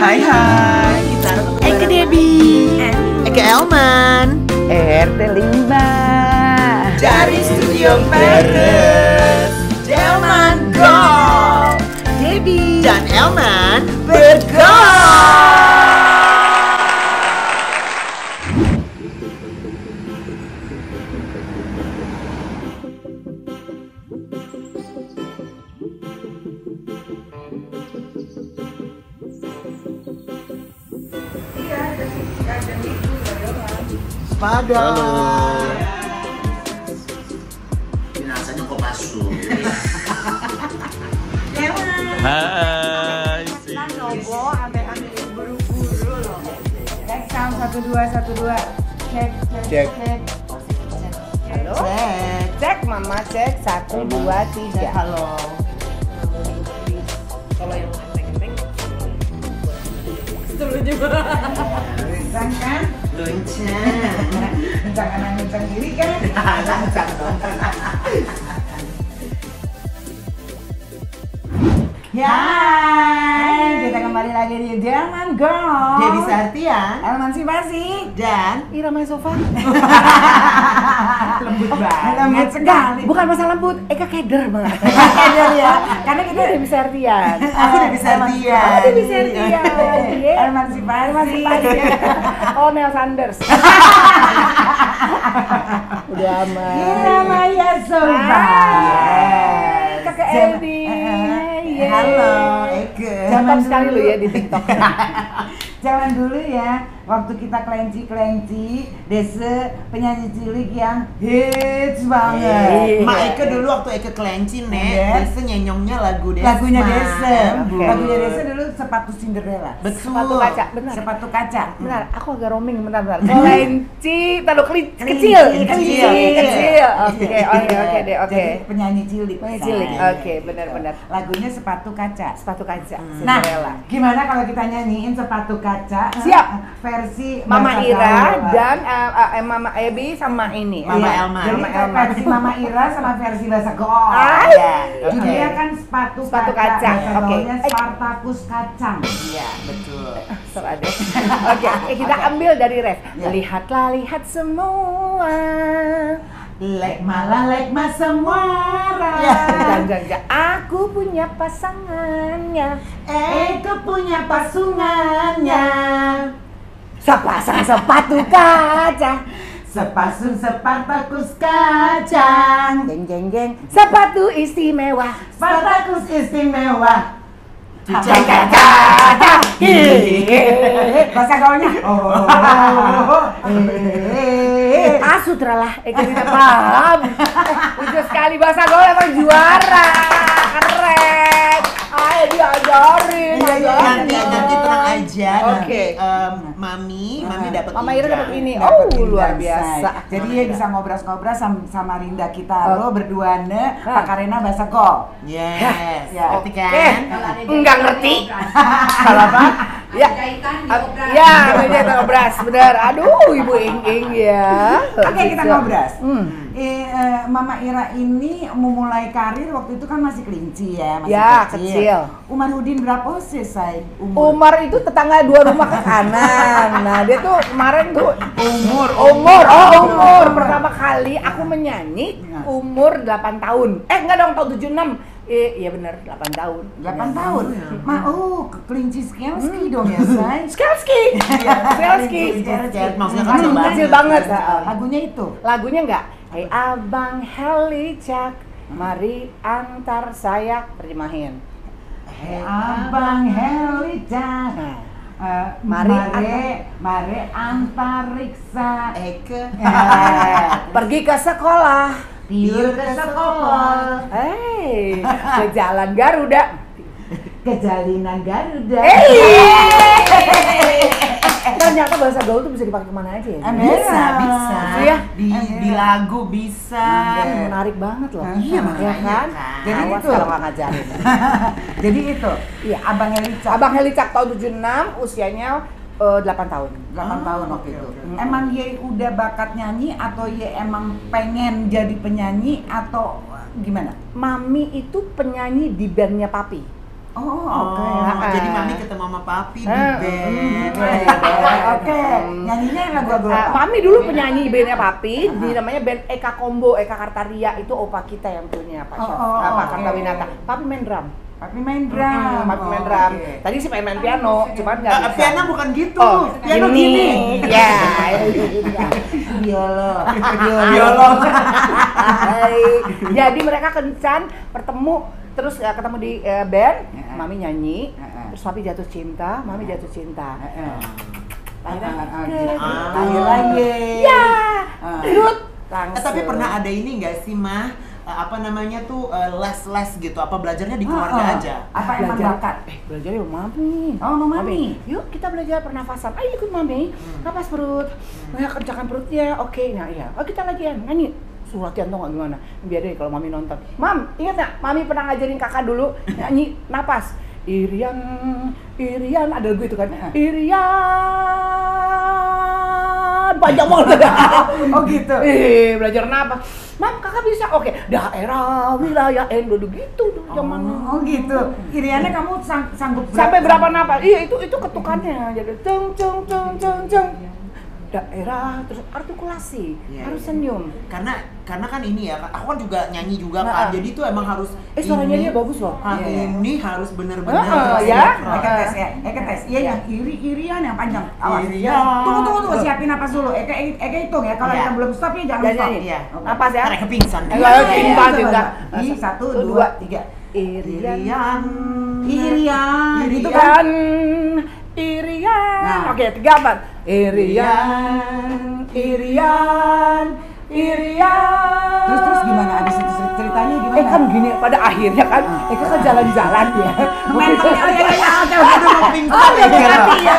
Hai, kita Eke Debbie, Eke Elman, RT5 dari Studio Paris, Elman Go, Debbie dan Elman bergol. Pada binasanya kok masuk. Hai. Kita nyobo sampai buru-buru loh. Cek sound 1212. Cek. Halo. Cek mama cek 1 2 3. halo. Kalau yang penting setuju. Kencang kan? Lonceng. Kencang kanan kencang kiri kan? Lancang dong. Hai, kita kembali lagi di Jerman Girl. Debbie Sartian Elman Sibasi dan Irama Sofa. lembut banget. Lembut sekali. Bukan masalah lembut, Eka keder banget. Keder ya. Karena kita udah bisa artian. Aku udah bisa artian. Aku udah bisa artian. Elman Sibasi. Oh, Nel Sanders. Udah aman. Namanya Sofa. Kakak Edi. Halo, Eke. Zaman sekali lo ya di TikTok. Zaman dulu ya, waktu kita kelenci-kelenci, desa penyanyi cilik yang hits banget. Mak Eke dulu waktu Eke kelenci nek, Desa nyenyongnya lagu Desa. Lagunya Desa, Oke. lagunya Desa dulu sepatu Cinderella. Betul. Sepatu kaca, benar. Sepatu kaca. Bentar, aku agak roaming bentar. Kelinci, taruh kecil. Kecil. Oke deh, oke. Jadi penyanyi cilik. Penyanyi cilik, say. oke, benar-benar. Lagunya sepatu kaca. Sepatu kaca, Nah, Cinderella. gimana kalau kita nyanyiin sepatu kaca? Siap. Versi Mama bahasa Ira gaul. dan Mama Ebi sama ini. Mama Iya. Elman. Jadi Mama Elman. versi Mama Ira sama versi bahasa gaul. Ah, Ya. oke. Judulnya kan sepatu Sepatu kaca. kaca, Bahasa oke. gaulnya Spartacus kacang. Iya, betul. Serah deh. Oke, kita ambil dari ref. Ya. Lihatlah, lihat semua. Lek malah lek mas semua. Jangan, aku punya pasangannya. Eke punya pasungannya. Sepasang sepatu kaca. Sepasang Spartacus kacang. Jeng. Sepatu istimewa. Spartacus istimewa. Bahasa gaulnya. Sutralah, Eka tidak paham. Lucu sekali bahasa gaul emang juara. Keren. Ayo diajarin. Nanti tenang aja. Oke. Nanti Mami dapat. Mama Ira dapat ini. Dapat Oh, luar indang, biasa. say. Jadi ya bisa ngobrol-ngobrol sama Rinda kita lo berdua Pak Karena bahasa gaul. Yes. Ya. Ngerti kan? Enggak ngerti. Kalau apa? Ya. Ya, menjadi obras, benar. Aduh, Ibu Ing ya. Oke, kita ngobras. Hmm. Mama Ira ini memulai karir waktu itu kan masih kelinci ya, masih Ya, kecil. Umar Udin berapa sih, say? Umur. Umar itu tetangga 2 rumah ke kanan. Nah, dia tuh kemarin tuh Umur. umur pertama kali aku menyanyi umur 8 tahun. Enggak dong, tahun 76. Iya benar, 8 tahun. 8 tahun. Kelinci Skelski dong ya, say. Skelski. Skelski. Maksudnya kan Kecil banget. Lagunya itu. Lagunya enggak? Hei Abang Helicak, mari antar saya terjemahin. Abang Helicak. Mari antariksa. Eke. Pergi ke sekolah. Tiur ke sekolah. Hei, ke Jalan Garuda. Kejalinan Garuda. Ternyata bahasa gaul tuh bisa dipakai kemana aja ya? Bisa. Iya. Di lagu bisa. Menarik banget loh. Iya, Ya makanya kan? kan. Jadi Awas itu. kalau nggak ngajarin. Jadi itu. Iya. Abang Helicak. Abang Helicak tahun 76, usianya 8 tahun. 8 tahun waktu itu. Emang Ye udah bakat nyanyi atau Ye emang pengen jadi penyanyi atau gimana? Mami itu penyanyi di bandnya Papi. Oh, Oh, oke. jadi mami ketemu sama papi di Ah, band. Oke, nyanyinya lagu-lagu apa? Mami dulu penyanyi bandnya papi, di namanya band Eka Combo, Eka Kartaria, itu opa kita yang punya Pak Syaf, Pak Kartawinata. Papi main drum. Papi main drum. Papi main drum. Oke. Tadi sih pengen main piano, cuman nggak bisa. Piano bukan gitu. Oh, Piano gini. Ya. Biolo. Biolog. Jadi mereka kencan, bertemu, terus ketemu di band, mami nyanyi, terus papi jatuh cinta, mami jatuh cinta. Panggil lagi. Ya, Rut. Langsung. Tapi pernah ada ini nggak sih mah? Apa namanya tuh les gitu? Apa belajarnya di keluarga aja? Apa emang bakat? Belajarnya sama mami. Oh, sama mami. Yuk kita belajar pernafasan. Ayo ikut mami. Napas perut. Nah, kencangkan perutnya. Oke, nah iya. Oh kita latihan nyanyi. Suruh latihan tau nggak gimana? Biar deh kalau mami nonton. Mam, ingat nggak? Mami pernah ngajarin kakak dulu nyanyi napas. Irian, ada lagu itu kan? Irian, panjang banget. Oh gitu. Belajar napas. Mam, kakak bisa? Oke, daerah, wilayah, dulu gitu dulu zaman. Oh gitu. Iriannya kamu sanggup Sampai berapa napas? Iya, itu ketukannya. Jadi ceng ceng ceng ceng ceng. Daerah, terus artikulasi, Iya, harus iya. senyum. Karena kan ini ya, aku kan juga nyanyi juga kan. Jadi tuh emang harus Suaranya ini, dia bagus loh. Ini harus bener-bener Ya. Eka tes ya, Eka tes. Iya yang irian yang panjang. Awas. Irian. Tunggu, siapin napas dulu. Eka hitung ya. Kalau Iya. yang belum stop ya jangan Jangan stop. nyanyi. Iya. Oke. Napas ya. Mereka pingsan. Ayo, pingsan juga. Di 1, 2, 3. Irian, Irian. Itu kan. Irian, Irian. Nah. Oke, 3, 4. Irian, Irian, Irian. Terus gimana abis itu ceritanya gimana? Kan gini, pada akhirnya kan, kan jalan-jalan ya. Mentalnya Udah mau pingsan ya. Iya.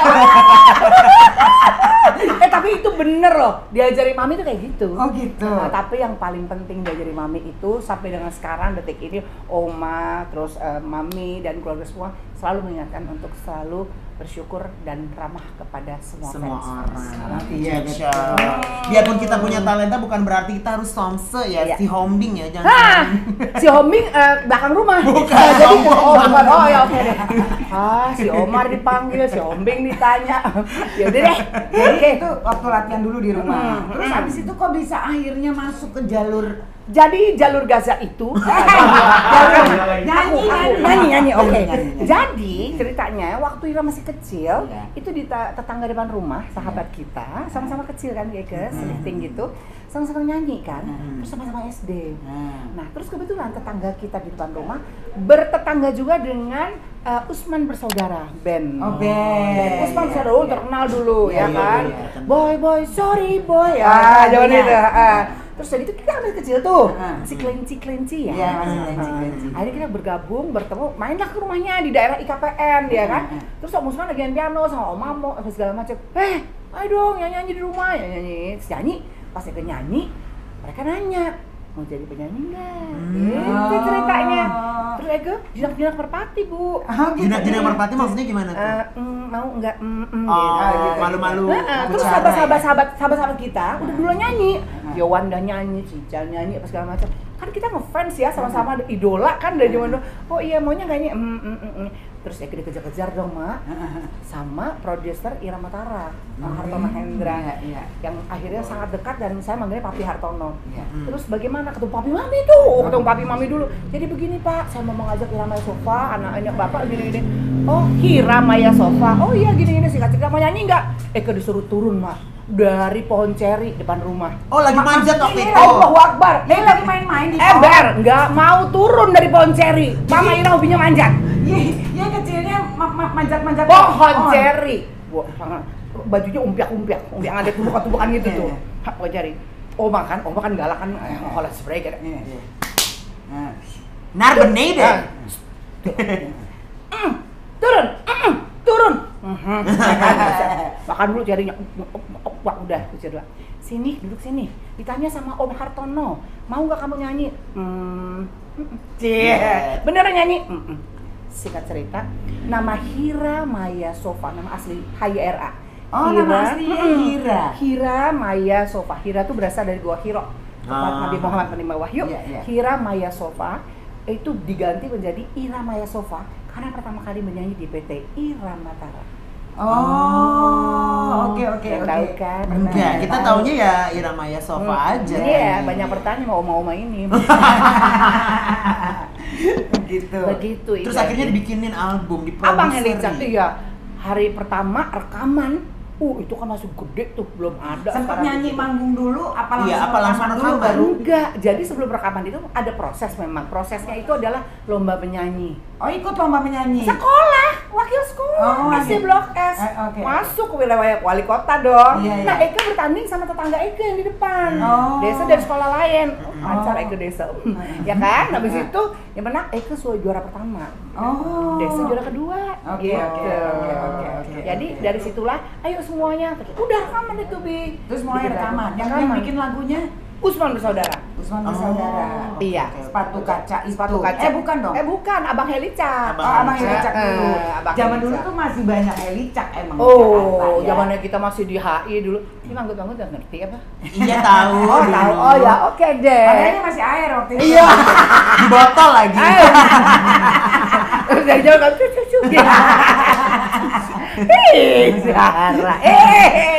Tapi itu bener loh, diajari mami tuh kayak gitu. Oh gitu. Nah, tapi yang paling penting diajari mami itu sampai dengan sekarang detik ini, oma, terus mami dan keluarga semua selalu mengingatkan untuk selalu bersyukur dan ramah kepada semua fans. orang. Iya, Iya, betul. biarpun kita punya talenta bukan berarti kita harus somse ya, Iya. si hombing ya, jangan. Hah, si Hombing belakang rumah. Bukan, Jadi Omar. bukan. Oh ya oke deh. Si Omar dipanggil, si Hombing ditanya. Ya udah deh. Jadi itu waktu latihan dulu di rumah. Hmm. Terus habis itu kok bisa akhirnya masuk ke jalur Jadi jalur Gaza itu nyanyi, oke. Nyanyi. Jadi ceritanya waktu Ira masih kecil, Iya. itu di tetangga depan rumah sahabat kita, sama-sama kecil kan ya guys, lifting gitu, sama-sama nyanyi kan, terus sama-sama SD. Nah terus kebetulan tetangga kita di depan rumah bertetangga juga dengan Usman Bersaudara band. Oh, band. Usman Bersaudara terkenal dulu Iya, ya iya, kan. iya, kenal. Boy, sorry boy ya. Zaman iya. itu. Terus jadi itu kita masih kecil tuh, Ah. masih kelinci ya. Iya, masih kelinci. Akhirnya kita bergabung, bertemu, mainlah ke rumahnya di daerah IKPN ya kan. Ah. Terus Om Usman lagi main piano sama Om Mamo segala macam. Ayo dong nyanyi di rumah, ya nyanyi. Terus nyanyi, pas dia nyanyi, mereka nanya, mau jadi penyanyi nggak? Itu ceritanya. Terus Ega jinak-jinak merpati bu. Jinak-jinak merpati maksudnya gimana tuh? Mau nggak? Oh, malu-malu. Terus bicara. sahabat-sahabat kita udah duluan nyanyi. Yowan udah nyanyi, Cical nyanyi, apa segala macam. Kan kita ngefans ya sama-sama idola kan dari zaman dulu. Oh iya maunya nggak ini. Terus ya dikejar-kejar dong mak sama produser Ira Matara, Hartono Hendra, yang akhirnya sangat dekat dan saya manggilnya Papi Hartono. Terus bagaimana ketemu Papi Mami tuh, ketemu Papi Mami dulu. Jadi begini Pak, saya mau mengajak Ira Maya Sofa, anak Bapak gini-gini. Oh Hira Maya Sofa, oh iya gini-gini singkat cerita mau nyanyi nggak? Disuruh turun mak dari pohon ceri depan rumah. Oh lagi manjat waktu itu. Allahu Akbar. Dia lagi main-main di Ember, nggak mau turun dari pohon ceri. Mama Ira hobinya manjat. Iya kecilnya manjat-manjat Pohon ceri. Bajunya umpiak-umpiak yang ada tumpukan-tumpukan gitu tuh. Pohon ceri. Oma kan galak kan, kalau spray kan. Nar benede. Turun. Makan dulu cerinya. Wah, udah cerita. Sini, duduk sini. Ditanya sama Om Hartono, mau nggak kamu nyanyi? Beneran nyanyi? Singkat cerita, nama Hira Maya Sofa, nama asli HYRA. Oh, nama aslinya Hira. Hira Maya Sofa. Hira itu berasal dari Gua Hiro, tempat Nabi Muhammad menerima wahyu. Iya, iya. Hira Maya Sofa itu diganti menjadi Ira Maya Sofa Karena pertama kali menyanyi di PT Irama Tara. Oh, oke. Tahu kan? Enggak, kita taunya ya Iramaya Sofa aja. Iya, banyak pertanyaan mau oma-oma ini. Begitu. Begitu. Terus iya. akhirnya dibikinin album, Abang diproduser. Helicat, iya. Hari pertama rekaman, itu kan masih gede tuh, belum ada. Sempat sekarang nyanyi gitu. manggung dulu, apa langsung Iya, apa langsung rekaman dulu dulu baru? Enggak, jadi sebelum rekaman itu ada proses memang. Prosesnya itu adalah lomba penyanyi. Oh, ikut lomba menyanyi. Sekolah, wakil sekolah, Oh, masih gitu. Blok S. Oke. Masuk ke wilayah wali kota dong. Iya, iya. Nah, Eka bertanding sama tetangga Eka yang di depan. Oh. Desa dari sekolah lain. Oh. Pacar Eka desa. Ya kan? Habis itu yang menang Eka juara pertama. Oh. Desa juara kedua. Oke, Gitu. oke. Jadi dari situlah, ayo semuanya. Udah rekaman itu, Bi. Terus mulai Bikin rekaman. lagu. Yang Rekaman. bikin lagunya Usman Bersaudara. Usman Oh. Bersaudara. Iya. Sepatu kaca itu. Sepatu kaca. Bukan dong. Bukan, Abang Helicat. Abang Oh, Abang Helicak dulu. Abang Zaman dulu Helicak. tuh masih banyak Helicak emang di Jakarta, Oh, ya. zamannya kita masih di HI dulu. Ini manggut-manggut nggak ngerti apa? Iya tahu. Oh, dulu. tahu. Oh ya, oke deh. Makanya masih air waktu itu. Iya. Di botol lagi. Ayo. Terus dari jauh kan cucu. Zara.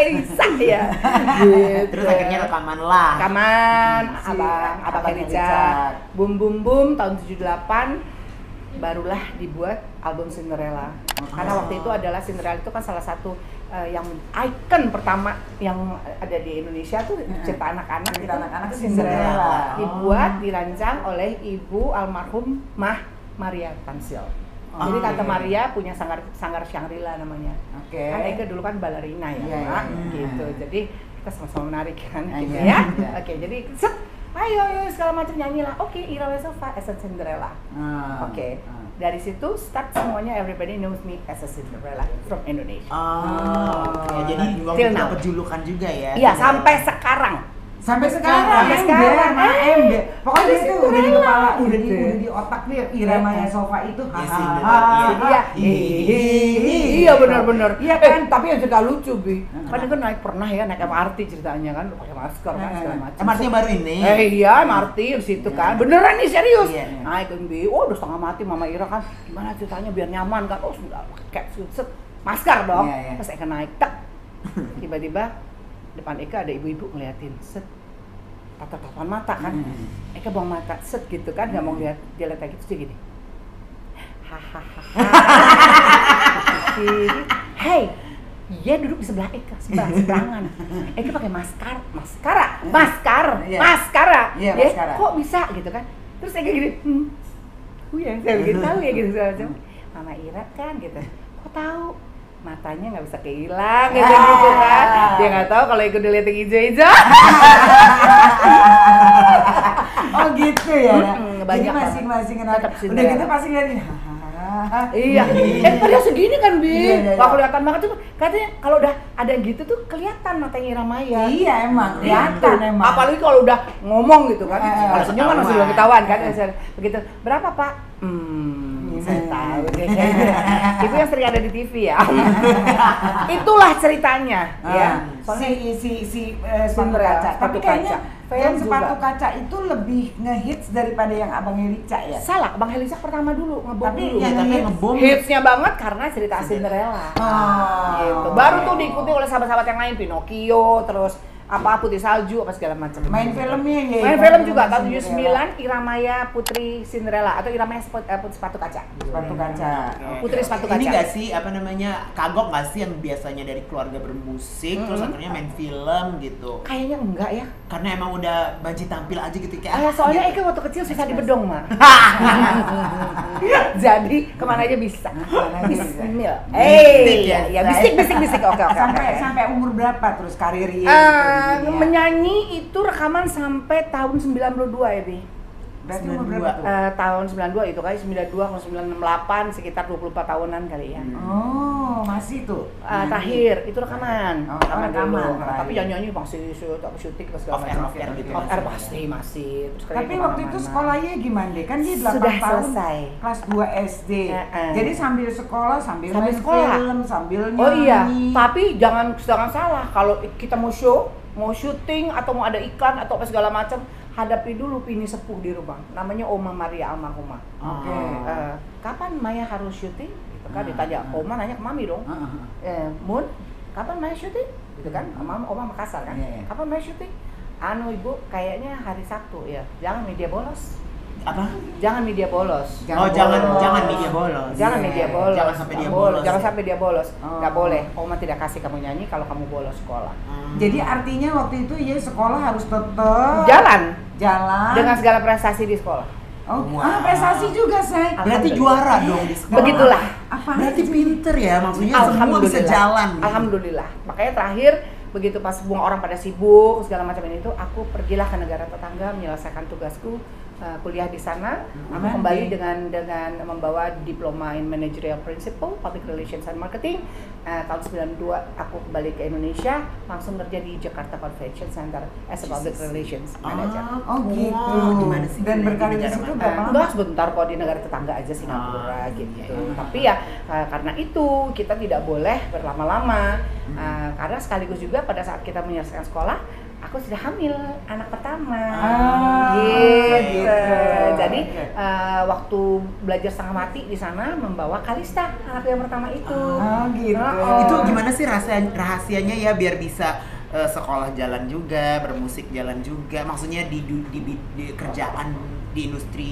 Bisa ya. Gitu. Terus akhirnya rekaman lah. Rekaman Si Abang Abang Helicat. Helicat. Bum bum bum tahun 78 barulah dibuat album Cinderella. Karena waktu itu adalah Cinderella itu kan salah satu yang ikon pertama yang ada di Indonesia tuh cerita anak-anak Cerita itu, anak-anak itu Cinderella. Dibuat, dirancang oleh Ibu almarhum Maria Tansil. Oh, Jadi Tante iya. Maria punya sanggar Shangri-La namanya. Oke. Kan Eka dulu kan balerina ya, Iya, Mak, iya. gitu. Jadi kita sama-sama menarik kan, gitu Iya, ya. iya. Oke, jadi set, ayo segala macam nyanyilah. Oke, Iramaya Sofa as a Cinderella. Oke. Dari situ start semuanya, everybody knows me as a Cinderella from Indonesia. Oh, oke. Jadi waktu Till itu now. dapat julukan juga ya. Iya, sampai sekarang. Sampai sekarang, Sampai sekarang. Pokoknya itu udah di kepala, udah di Gitu. otak nih Iramaya Sofa itu. Iya, Iya, iya benar-benar. Iya kan, tapi yang cerita lucu, Bi. Kan dia kan pernah ya naik MRT ceritanya kan, pakai masker kan segala macam. MRT baru ini. Iya, MRT di situ kan. Beneran nih serius. Iya. Naik kan, Bi. Oh, udah setengah mati Mama Ira kan. Gimana ceritanya biar nyaman kan? Oh, sudah pakai set masker dong. Iya, iya. Terus Eka naik tak. Tiba-tiba depan Eka ada ibu-ibu ngeliatin set. Tatapan mata kan. Eka buang mata set gitu kan, nggak mau lihat, dia lihat kayak gitu sih gini. Hahaha. Hey, dia duduk di sebelah Eka, seberangan. Eka pakai maskara. Iya. Maskara. Iya, Ya, maskara. kok bisa gitu kan? Terus Eka gini, ya, saya begitu tahu ya gitu segala macam. Mama Ira kan gitu. Kok tahu? Matanya nggak bisa kehilang gitu kan? Dia nggak tahu kalau Eka udah lihat yang hijau-hijau. Oh gitu ya. Jadi Banyak masing-masing banget. kenapa? Tetap Udah Cinderella. gitu pasti ngeliatin. Iya, dia segini kan, Bi. Iya, iya, Wah, iya. kelihatan banget tuh. Katanya kalau udah ada yang gitu tuh kelihatan matanya Iramaya. Iya emang, kelihatan emang. Apalagi kalau udah ngomong gitu kan. Kalau senyum kan masih belum ketahuan kan. Begitu. Berapa, Pak? Saya tahu deh. Itu yang sering ada di TV ya. Itulah ceritanya, ya. Soalnya Si sepatu Cinderella, kaca. Tapi sepatu kayaknya kaca. yang Film sepatu juga. kaca itu lebih ngehits daripada yang Abang Helica ya. salah, Bang Helica pertama dulu ngebom Tapi dulu. yang Tapi hits- ngebom. Hitsnya banget karena cerita Cinderella. Oh. Gitu. Baru tuh diikuti oleh sahabat-sahabat yang lain, Pinocchio, terus apa Putri Salju, apa segala macam. Main filmnya ya. Main film juga tahun 79 Iramaya Putri Cinderella atau Iramaya Sepatu Kaca. Sepatu kaca. Putri Sepatu Kaca. Ini nggak sih apa namanya kagok nggak sih yang biasanya dari keluarga bermusik terus akhirnya main film gitu? Kayaknya enggak ya. Karena emang udah banci tampil aja gitu kayak. Soalnya gitu. Eka waktu kecil susah di bedong, Mak. Jadi kemana aja bisa. Bismillah. Ya bisik. Oke. Sampai umur berapa terus karirnya? Menyanyi itu rekaman sampai tahun 92 ya, Bi. Berarti umur berapa tuh? Tahun 92 itu kali 92 kalau 968 sekitar 24 tahunan kali ya. Oh, masih tuh. Terakhir itu rekaman. Oh, rekaman, dulu. terakhir. Tapi nyanyi masih syuting segala Off air, macam. off air gitu Off air masih. masih. Terus kayak Tapi waktu itu kemana-mana. sekolahnya gimana deh? Kan dia 8 Sudah tahun selesai. kelas 2 SD. Jadi sambil sekolah, sambil Sambil main sekolah. film, sambil nyanyi. Oh iya, tapi jangan salah. Kalau kita mau show, mau syuting atau mau ada iklan atau apa segala macam, hadapi dulu Pini sepuh di rumah, namanya Oma Maria almarhumah. Oke. Kapan Maya harus syuting? Gitu kan ditanya, Oma nanya ke Mami dong. Mun, kapan Maya syuting? Gitu kan, Oma Makassar kan. Kapan Maya syuting? Anu Ibu, kayaknya hari Sabtu ya. Jangan media bolos. Apa? Jangan media bolos. Jangan media bolos. Jangan media bolos. Jangan sampai dia Nggak bolos. boleh. Jangan sampai dia bolos. Nggak boleh. Oma tidak kasih kamu nyanyi kalau kamu bolos sekolah. Jadi artinya waktu itu ya sekolah harus tetap Jalan dengan dengan segala prestasi di sekolah. prestasi juga saya. Berarti juara dong di sekolah. Begitulah. Apa? Berarti pinter ya, maksudnya semua bisa jalan. Alhamdulillah. Makanya terakhir begitu pas semua orang pada sibuk segala macam ini tuh, aku pergilah ke negara tetangga menyelesaikan tugasku, kuliah di sana. Aku kembali dengan membawa diploma in managerial principle, public relations and marketing. Tahun 92 aku kembali ke Indonesia, langsung kerja di Jakarta Convention Center as a public relations manager. Gitu. Gimana sih? Dan berkarir di situ berapa lama? Enggak, sebentar kok di negara tetangga aja Singapura gitu. Tapi ya karena itu kita tidak boleh berlama-lama. Karena sekaligus juga pada saat kita menyelesaikan sekolah, aku sudah hamil anak pertama. Gitu. Jadi waktu belajar setengah mati di sana membawa Kalista anak yang pertama itu. Gitu. Itu gimana sih rahasianya ya biar bisa sekolah jalan juga, bermusik jalan juga, maksudnya di kerjaan di industri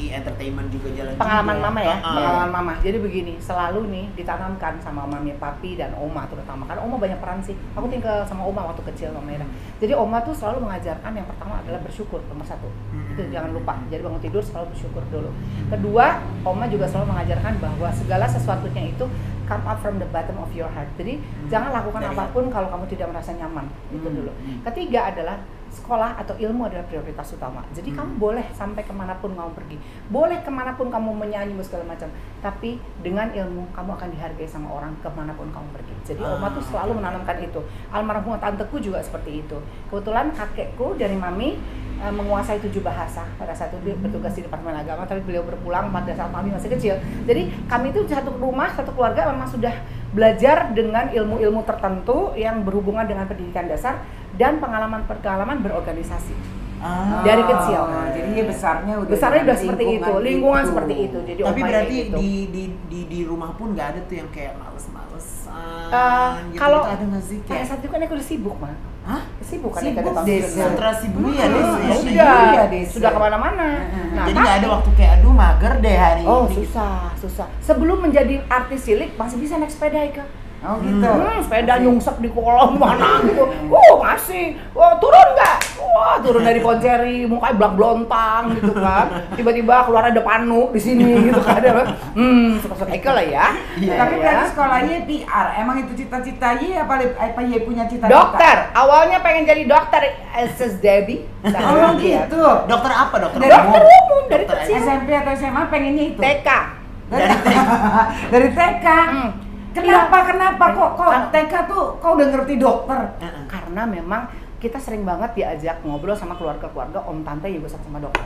entertainment juga jalan Pengalaman juga. mama ya, pengalaman mama. Jadi begini, selalu nih ditanamkan sama mami, papi dan oma terutama. Karena oma banyak peran sih. Aku tinggal sama oma waktu kecil sama Mira. Jadi oma tuh selalu mengajarkan yang pertama adalah bersyukur, nomor satu. Itu jangan lupa. Jadi bangun tidur selalu bersyukur dulu. Kedua, oma juga selalu mengajarkan bahwa segala sesuatunya itu come up from the bottom of your heart. Jadi jangan lakukan apapun kalau kamu tidak merasa nyaman. Itu dulu. Ketiga adalah sekolah atau ilmu adalah prioritas utama. Jadi kamu boleh sampai kemanapun kamu pergi, boleh kemanapun kamu menyanyi segala macam, tapi dengan ilmu kamu akan dihargai sama orang kemanapun kamu pergi. Jadi oma tuh selalu menanamkan itu. Almarhumah tanteku juga seperti itu. Kebetulan kakekku dari mami menguasai 7 bahasa pada saat itu. Dia bertugas di Departemen Agama, tapi beliau berpulang pada saat mami masih kecil. Jadi kami itu satu rumah, satu keluarga memang sudah belajar dengan ilmu-ilmu tertentu yang berhubungan dengan pendidikan dasar dan pengalaman-pengalaman berorganisasi dari kecil. Jadi dia besarnya udah seperti itu, lingkungan seperti itu. Jadi tapi oma berarti gitu. di rumah pun nggak ada tuh yang kayak males-malesan gitu, kalau ada nggak sih pada kayak saat itu kan aku udah sibuk mah. hah? Sibuk kan Sibuk, ada Konsentrasi dulu ya Des. Udah, sudah kemana-mana. Nah, jadi nggak ada waktu kayak aduh mager deh hari ini. susah. Sebelum menjadi artis cilik masih bisa naik sepeda Ika. Oh gitu. Sepeda nyungsep di kolam mana gitu. Masih. Turun nggak? Turun dari Ponseri, mukanya blak-blontang gitu kan. Tiba-tiba keluar ada panu di sini gitu kan. Suka-suka Ika lah ya. Tapi berarti sekolahnya PR. Emang itu cita-citanya apa ya punya cita-cita? Dokter. Awalnya pengen jadi dokter Sis Debbie. Oh gitu. Dokter apa? Dokter Dokter umum dari Dokter kecil. SMP atau SMA pengennya itu? TK. Dari TK. Kenapa kok TK tuh kau udah ngerti dokter? Karena memang kita sering banget diajak ngobrol sama keluarga-keluarga, om tante juga sama dokter.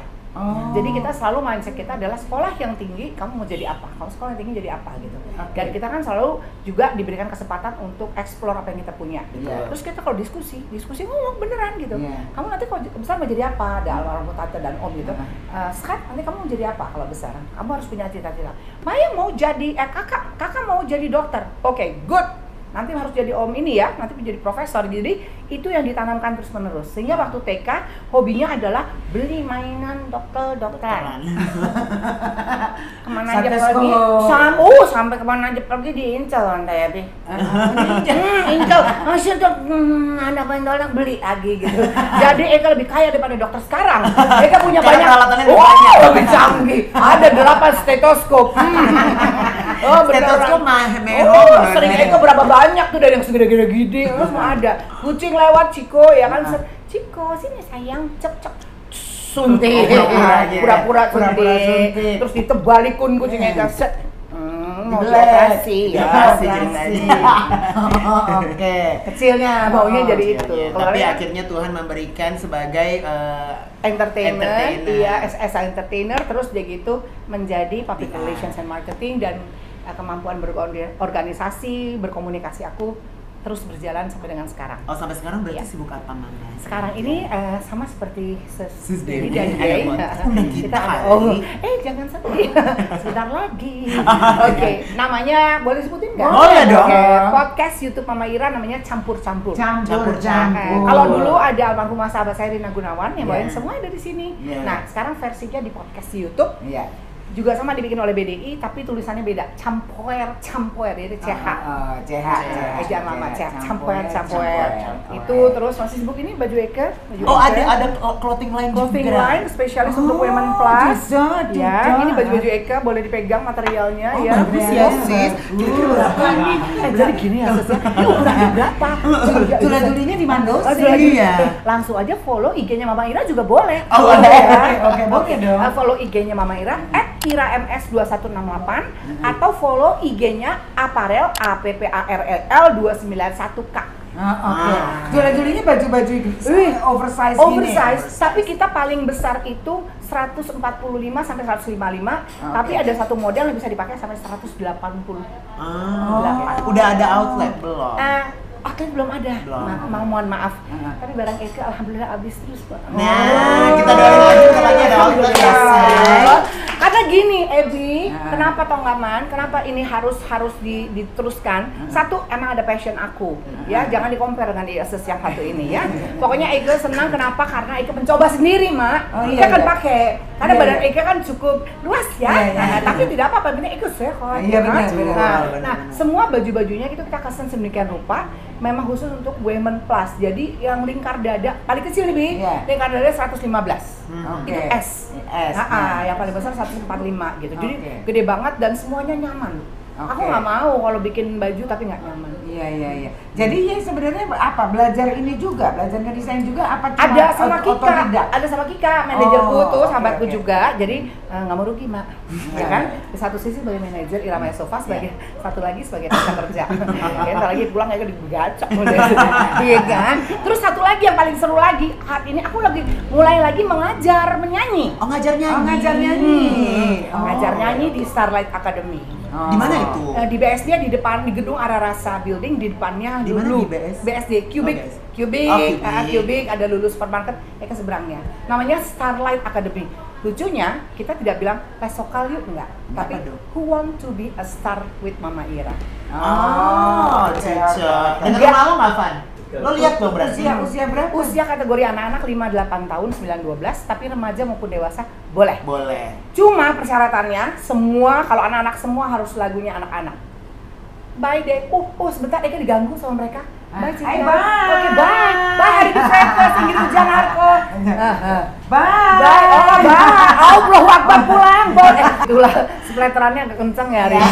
Jadi kita selalu mindset kita adalah sekolah yang tinggi, kamu mau jadi apa? Kamu sekolah yang tinggi jadi apa gitu. Dan kita kan selalu juga diberikan kesempatan untuk explore apa yang kita punya. Terus kita kalau diskusi ngomong beneran gitu. Kamu nanti kalau besar mau jadi apa? Ada almarhum tante dan om gitu. Sekarang nanti kamu mau jadi apa kalau besar? Kamu harus punya cita-cita. Maya mau jadi kakak mau jadi dokter. Oke, good. Nanti harus jadi om ini ya, nanti menjadi profesor. Jadi itu yang ditanamkan terus menerus. Sehingga waktu TK hobinya adalah beli mainan dokter. Kemana aja pergi? Sampai kemana aja pergi diincel nanti ya Bi. Incel. Masih untuk ada banyak beli lagi gitu. Jadi Eka lebih kaya daripada dokter sekarang. Eka punya banyak peralatannya lebih canggih. Ada 8 stetoskop. Stetoskop Sering Eka berapa banyak tuh dari yang segede-gede semua ada. Kucing lewat Ciko ya kan, Ciko sini sayang, cep suntik, pura-pura suntik, terus ditebalikun kucingnya kan set. Mau operasi ya. Oke. Kecilnya maunya jadi itu. Tapi akhirnya Tuhan memberikan sebagai entertainer, iya, as entertainer, terus dia gitu menjadi public relations and marketing dan kemampuan berorganisasi, berkomunikasi aku terus berjalan sampai dengan sekarang. Oh, sampai sekarang berarti Iya. sibuk apa Mama? Sekarang ini sama seperti Sis Dewi dan ada Jay. undang kita ada, kali. jangan sedih. Sebentar lagi. Oke, namanya boleh sebutin nggak? Boleh dong. Oke, podcast YouTube Mama Ira namanya Campur-Campur. Campur. Kalau dulu ada almarhumah sahabat saya Rina Gunawan yang bawain Iya. semua ada di sini. Iya. Nah, sekarang versinya di podcast di YouTube Iya. juga sama dibikin oleh BDI tapi tulisannya beda. Campuer, jadi CH. CH. Ejaan lama CH. Campuer. Campuer. Itu terus masih sibuk ini baju Eka. Oh, ada clothing line clothing juga. line spesialis untuk women plus. Tidak. Ya, ini baju-baju Eka boleh dipegang materialnya Oh, ya. bagus ya, Sis. Kira-kira berapa ini? Jadi gini ya, Sis ya. Ini ukurannya berapa? Tulah-tulinya di Mandos. Iya. Langsung aja follow IG-nya Mama Ira juga boleh. Oh, Boleh boleh. ya. Oke, boleh dong. Follow IG-nya Mama Ira @irams2168 atau follow IG-nya Aparel APPAREL291K. Oke. Tulah-tulinya baju-baju oversize gini. Oversize, tapi kita paling besar itu 145 sampai 155, tapi ada satu model yang bisa dipakai sampai 180. Udah ada outlet belum? Outlet belum ada. Belum. Mohon maaf. Tapi barang Eka alhamdulillah habis terus, Pak. Nah, kita doain lagi kalau lagi ada outlet ya, Sis. Karena gini, Ebi, kenapa Tonggaman? Kenapa ini harus diteruskan? Satu, emang ada passion aku, ya. Jangan di-compare dengan ISS yang satu ini, ya. Pokoknya Eka senang kenapa? Karena Eka mencoba sendiri, Mak. Eka kan pakai. Karena badan Eka kan cukup luas, ya. Tapi tidak apa-apa, ini Eka sehat. Iya, benar. Nah, semua baju-bajunya itu kita custom sedemikian rupa. Memang khusus untuk women plus. Jadi yang lingkar dada paling kecil nih, Bi. Lingkar dada 115. Itu S. Yang paling besar 145 gitu. Jadi gede banget dan semuanya nyaman. Aku nggak mau kalau bikin baju tapi nggak nyaman. Iya. Jadi ya sebenarnya apa? Belajar ini juga, belajar ngedesain juga apa cuma Ada sama Kika, otodidak? ada sama Kika, manajerku tuh, sahabatku oke. juga. Jadi nggak mau rugi, Mak. Ya kan? Di satu sisi sebagai manajer Irama Sofa, sebagai satu lagi sebagai tenaga kerja. Ya, ntar lagi pulang kayak digacak iya kan? Terus satu lagi yang paling seru lagi, saat ini aku lagi mulai lagi mengajar menyanyi. Oh, ngajar nyanyi. Ngajar nyanyi. Ngajar nyanyi di Starlight Academy. Di mana itu? Di BSD di depan di gedung Ararasa Building, di depannya Di mana dulu di BSD Cubic. Oh, BSD. Cubic, Oh, Cubic. Cubic, ada Lulu Supermarket, ke seberangnya. Namanya Starlight Academy. Lucunya, kita tidak bilang les vokal yuk, enggak. Tapi dong? who want to be a star with Mama Ira? Cocok. Dan Enggak. malu nggak, Van? Lo lihat tuh berarti. Usia berapa? Usia kategori anak-anak 5-8 tahun, 9-12, tapi remaja maupun dewasa boleh. Boleh. Cuma persyaratannya semua, kalau anak-anak semua harus lagunya anak-anak. Bye deh. Sebentar Eka diganggu sama mereka. Bye Cika. Hai, bye. Oke, bye. Bye hari di Freckles, Inggris Hujan Harko. Bye. Bye. Oh, bye. Allahu Akbar pulang. Itulah splatterannya agak kenceng ya hari ini.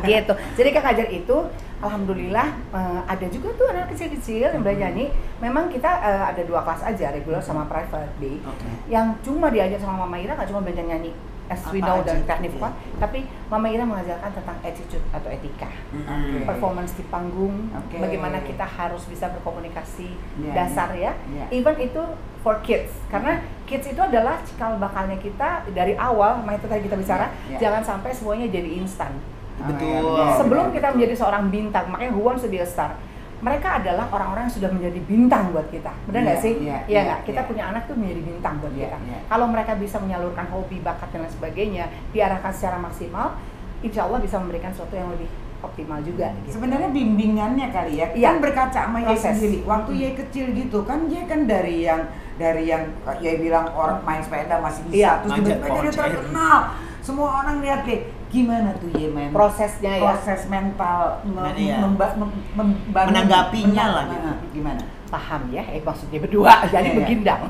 Gitu. Jadi Kak ngajar itu alhamdulillah ada juga tuh anak kecil-kecil yang belajar nyanyi. Memang kita ada 2 kelas aja, regular sama private day. Yang cuma diajar sama Mama Ira nggak cuma belajar nyanyi as we know dan teknik vokal, tapi Mama Ira mengajarkan tentang attitude atau etika, performance di panggung, bagaimana kita harus bisa berkomunikasi dasar ya. Even itu for kids, karena kids itu adalah cikal bakalnya kita dari awal. Itu tadi kita bicara, jangan sampai semuanya jadi instan. Betul. Sebelum kita menjadi seorang bintang, makanya Who Wants to be a Star, mereka adalah orang-orang yang sudah menjadi bintang buat kita, benar nggak sih? Iya nggak? Kita punya anak tuh menjadi bintang buat kita. Kalau mereka bisa menyalurkan hobi, bakat dan lain sebagainya, diarahkan secara maksimal, insya Allah bisa memberikan sesuatu yang lebih optimal juga. Gitu. Sebenarnya bimbingannya kali ya, kan berkaca sama Ye sendiri. Waktu Ye kecil gitu kan, Ye kan dari yang Ye bilang orang main sepeda masih bisa, terus tiba-tiba dia terkenal. Semua orang lihat Ye. Gimana tuh Ye prosesnya ya? Proses mental menanggapinya lah gitu. Gimana? Paham ya, maksudnya berdua, jadi begindang.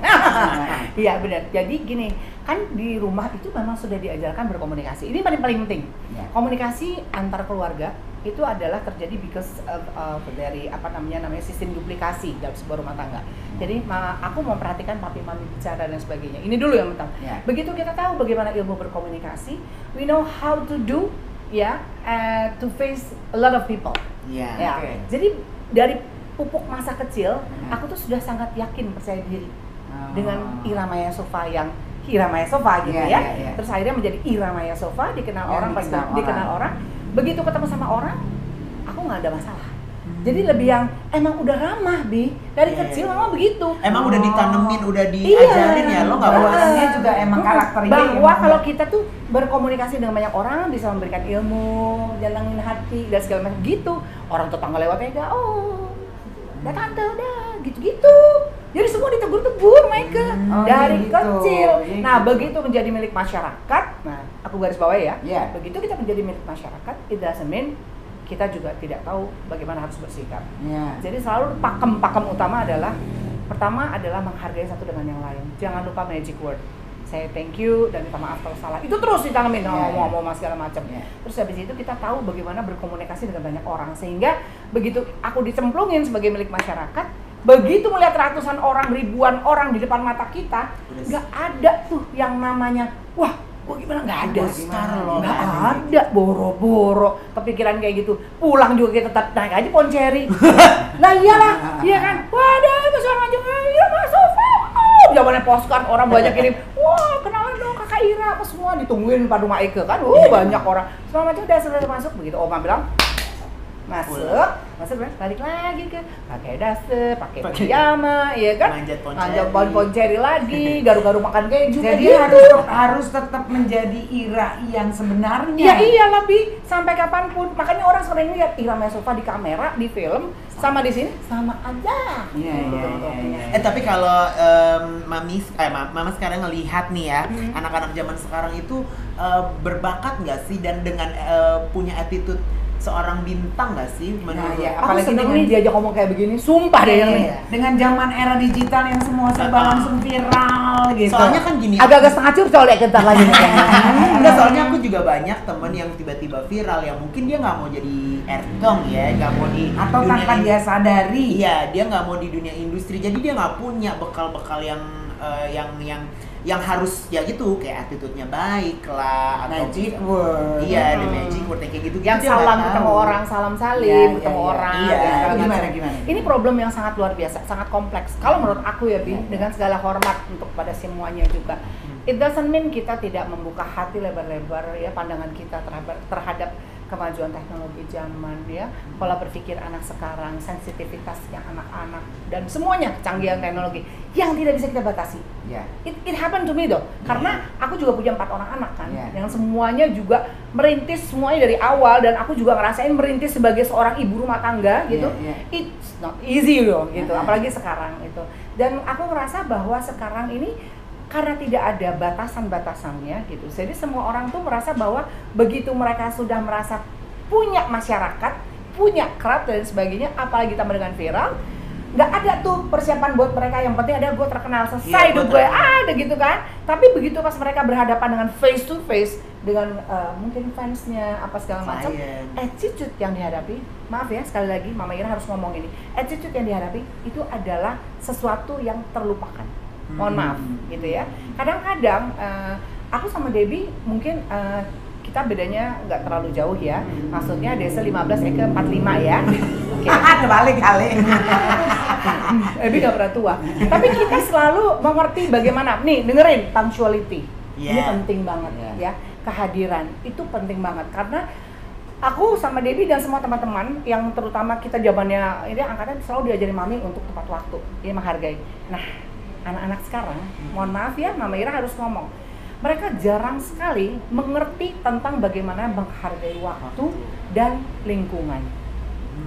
Iya benar. Jadi gini, kan di rumah itu memang sudah diajarkan berkomunikasi. Ini paling penting. Komunikasi antar keluarga itu adalah terjadi because of dari namanya sistem duplikasi dalam sebuah rumah tangga. Jadi aku memperhatikan papi mami bicara dan sebagainya. Ini dulu yang penting. Begitu kita tahu bagaimana ilmu berkomunikasi, we know how to do to face a lot of people. Jadi dari pupuk masa kecil, aku tuh sudah sangat yakin percaya diri dengan Iramaya Sofa yang Iramaya Sofa gitu ya. Terus akhirnya menjadi Iramaya Sofa, dikenal orang, pas dikenal orang. Begitu ketemu sama orang, aku nggak ada masalah. Jadi lebih yang emang udah ramah Bi, dari kecil memang begitu. Emang udah ditanemin, udah diajarin ya, lo nggak bawaannya juga emang karakternya. Bahwa kalau kita tuh berkomunikasi dengan banyak orang bisa memberikan ilmu, jalangin hati dan segala macam gitu. Orang tetangga lewat aja, oh, udah tante udah gitu-gitu. Jadi semua ditegur-tegur mereka dari kecil. Nah begitu menjadi milik masyarakat, nah aku garis bawahi ya. Begitu kita menjadi milik masyarakat, it doesn't mean kita juga tidak tahu bagaimana harus bersikap. Jadi selalu pakem utama adalah, pertama adalah menghargai satu dengan yang lain. Jangan lupa magic word. Saya thank you dan minta maaf kalau salah. Itu terus ditanamin ngomong segala macam. Terus habis itu kita tahu bagaimana berkomunikasi dengan banyak orang, sehingga begitu aku dicemplungin sebagai milik masyarakat, begitu melihat ratusan orang, ribuan orang di depan mata kita, nggak ada tuh yang namanya wah gimana, nggak ada, nggak ada, boro-boro kepikiran kayak gitu. Pulang juga kita tetap naik aja Ponceri. Nah iyalah, iya kan, waduh masuk aja, iya masuk. Zamannya postcard orang banyak kirim, wah kenalan dong kakak Ira, apa semua ditungguin Pak Rumah Eke kan, banyak orang. Semua macam udah selesai masuk, begitu Oma bilang masuk balik lagi ke pakai daster, pakai piyama, ya kan? Manjat Ponceri lagi, garu-garu makan keju. Jadi harus tetap menjadi Ira yang sebenarnya. Ya iyalah Bi, sampai kapanpun. Makanya orang sering lihat Ira Mesofa di kamera, di film, sama di sini sama aja. Iya. Tapi kalau mama sekarang ngelihat nih ya, anak-anak zaman sekarang itu berbakat nggak sih, dan dengan punya attitude seorang bintang nggak sih menurut? Apalagi seneng nih diajak ngomong kayak begini, sumpah deh yang nih. Dengan zaman era digital yang semua serba langsung viral gitu. Soalnya kan gini, agak-agak setengah curcol ya kentar lagi. Enggak, soalnya aku juga banyak temen yang tiba-tiba viral, yang mungkin dia nggak mau jadi erkong ya, nggak mau di atau tanpa dia sadari. Iya, dia nggak mau di dunia industri, jadi dia nggak punya bekal-bekal yang harus ya gitu, kayak attitude-nya baik lah, atau magic word. Iya, the magic word kayak gitu. Yang salam ketemu orang, salam salim ketemu orang. Gimana? Ini problem yang sangat luar biasa, sangat kompleks. Kalau menurut aku ya Bi, dengan segala hormat untuk pada semuanya juga, it doesn't mean kita tidak membuka hati lebar-lebar ya, pandangan kita terhadap kemajuan teknologi zaman ya, pola berpikir anak sekarang, sensitivitasnya anak-anak dan semuanya kecanggihan teknologi yang tidak bisa kita batasi. It happened to me though, karena aku juga punya 4 orang anak kan, yang semuanya juga merintis semuanya dari awal, dan aku juga ngerasain merintis sebagai seorang ibu rumah tangga gitu. It's not easy loh gitu, apalagi sekarang itu. Dan aku ngerasa bahwa sekarang ini karena tidak ada batasan-batasannya gitu. Jadi semua orang tuh merasa bahwa begitu mereka sudah merasa punya masyarakat, punya crowd dan sebagainya, apalagi tambah dengan viral, nggak ada tuh persiapan buat mereka. Yang penting ada gue terkenal, selesai hidup gue ada gitu kan. Tapi begitu pas mereka berhadapan dengan face to face dengan mungkin fansnya apa segala macam, attitude yang dihadapi, maaf ya sekali lagi Mama Ira harus ngomong ini, attitude yang dihadapi itu adalah sesuatu yang terlupakan. Mohon maaf gitu ya. Kadang-kadang aku sama Debbie mungkin kita bedanya nggak terlalu jauh ya. Maksudnya Desa 15, Eke 45 ya. Terbalik kali. Debbie nggak pernah tua. Tapi kita selalu mengerti bagaimana. Nih dengerin, punctuality. Ini penting banget ya. Kehadiran itu penting banget, karena aku sama Debbie dan semua teman-teman yang terutama kita zamannya ini angkatan selalu diajarin Mami untuk tepat waktu, ini menghargai. Nah, anak-anak sekarang, mohon maaf ya, Mama Ira harus ngomong, mereka jarang sekali mengerti tentang bagaimana menghargai waktu dan lingkungan.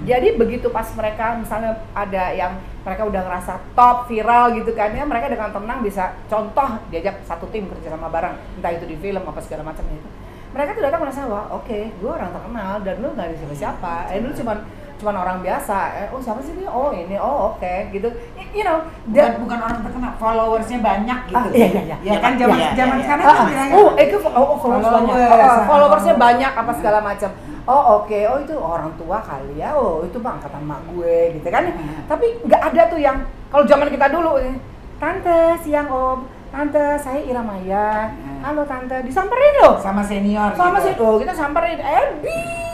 Jadi begitu pas mereka misalnya ada yang mereka udah ngerasa top viral gitu kan ya, mereka dengan tenang bisa contoh diajak satu tim kerja sama bareng, entah itu di film apa segala macam gitu. Mereka tuh datang merasa wah oke, gue orang terkenal dan lu nggak ada siapa-siapa, lu cuman orang biasa, oh siapa sih dia, oh ini, oh oke, gitu, you know, bukan orang terkenal, followersnya banyak gitu. Iya kan zaman sekarang kan followers banyak, followersnya banyak apa segala macam. Oh oke, oh itu orang tua kali ya, oh itu bang angkatan mak gue gitu kan. Tapi nggak ada tuh yang kalau zaman kita dulu, tante siang om, tante saya Ira Maya, halo tante, disamperin loh sama senior sama gitu. senior, kita samperin,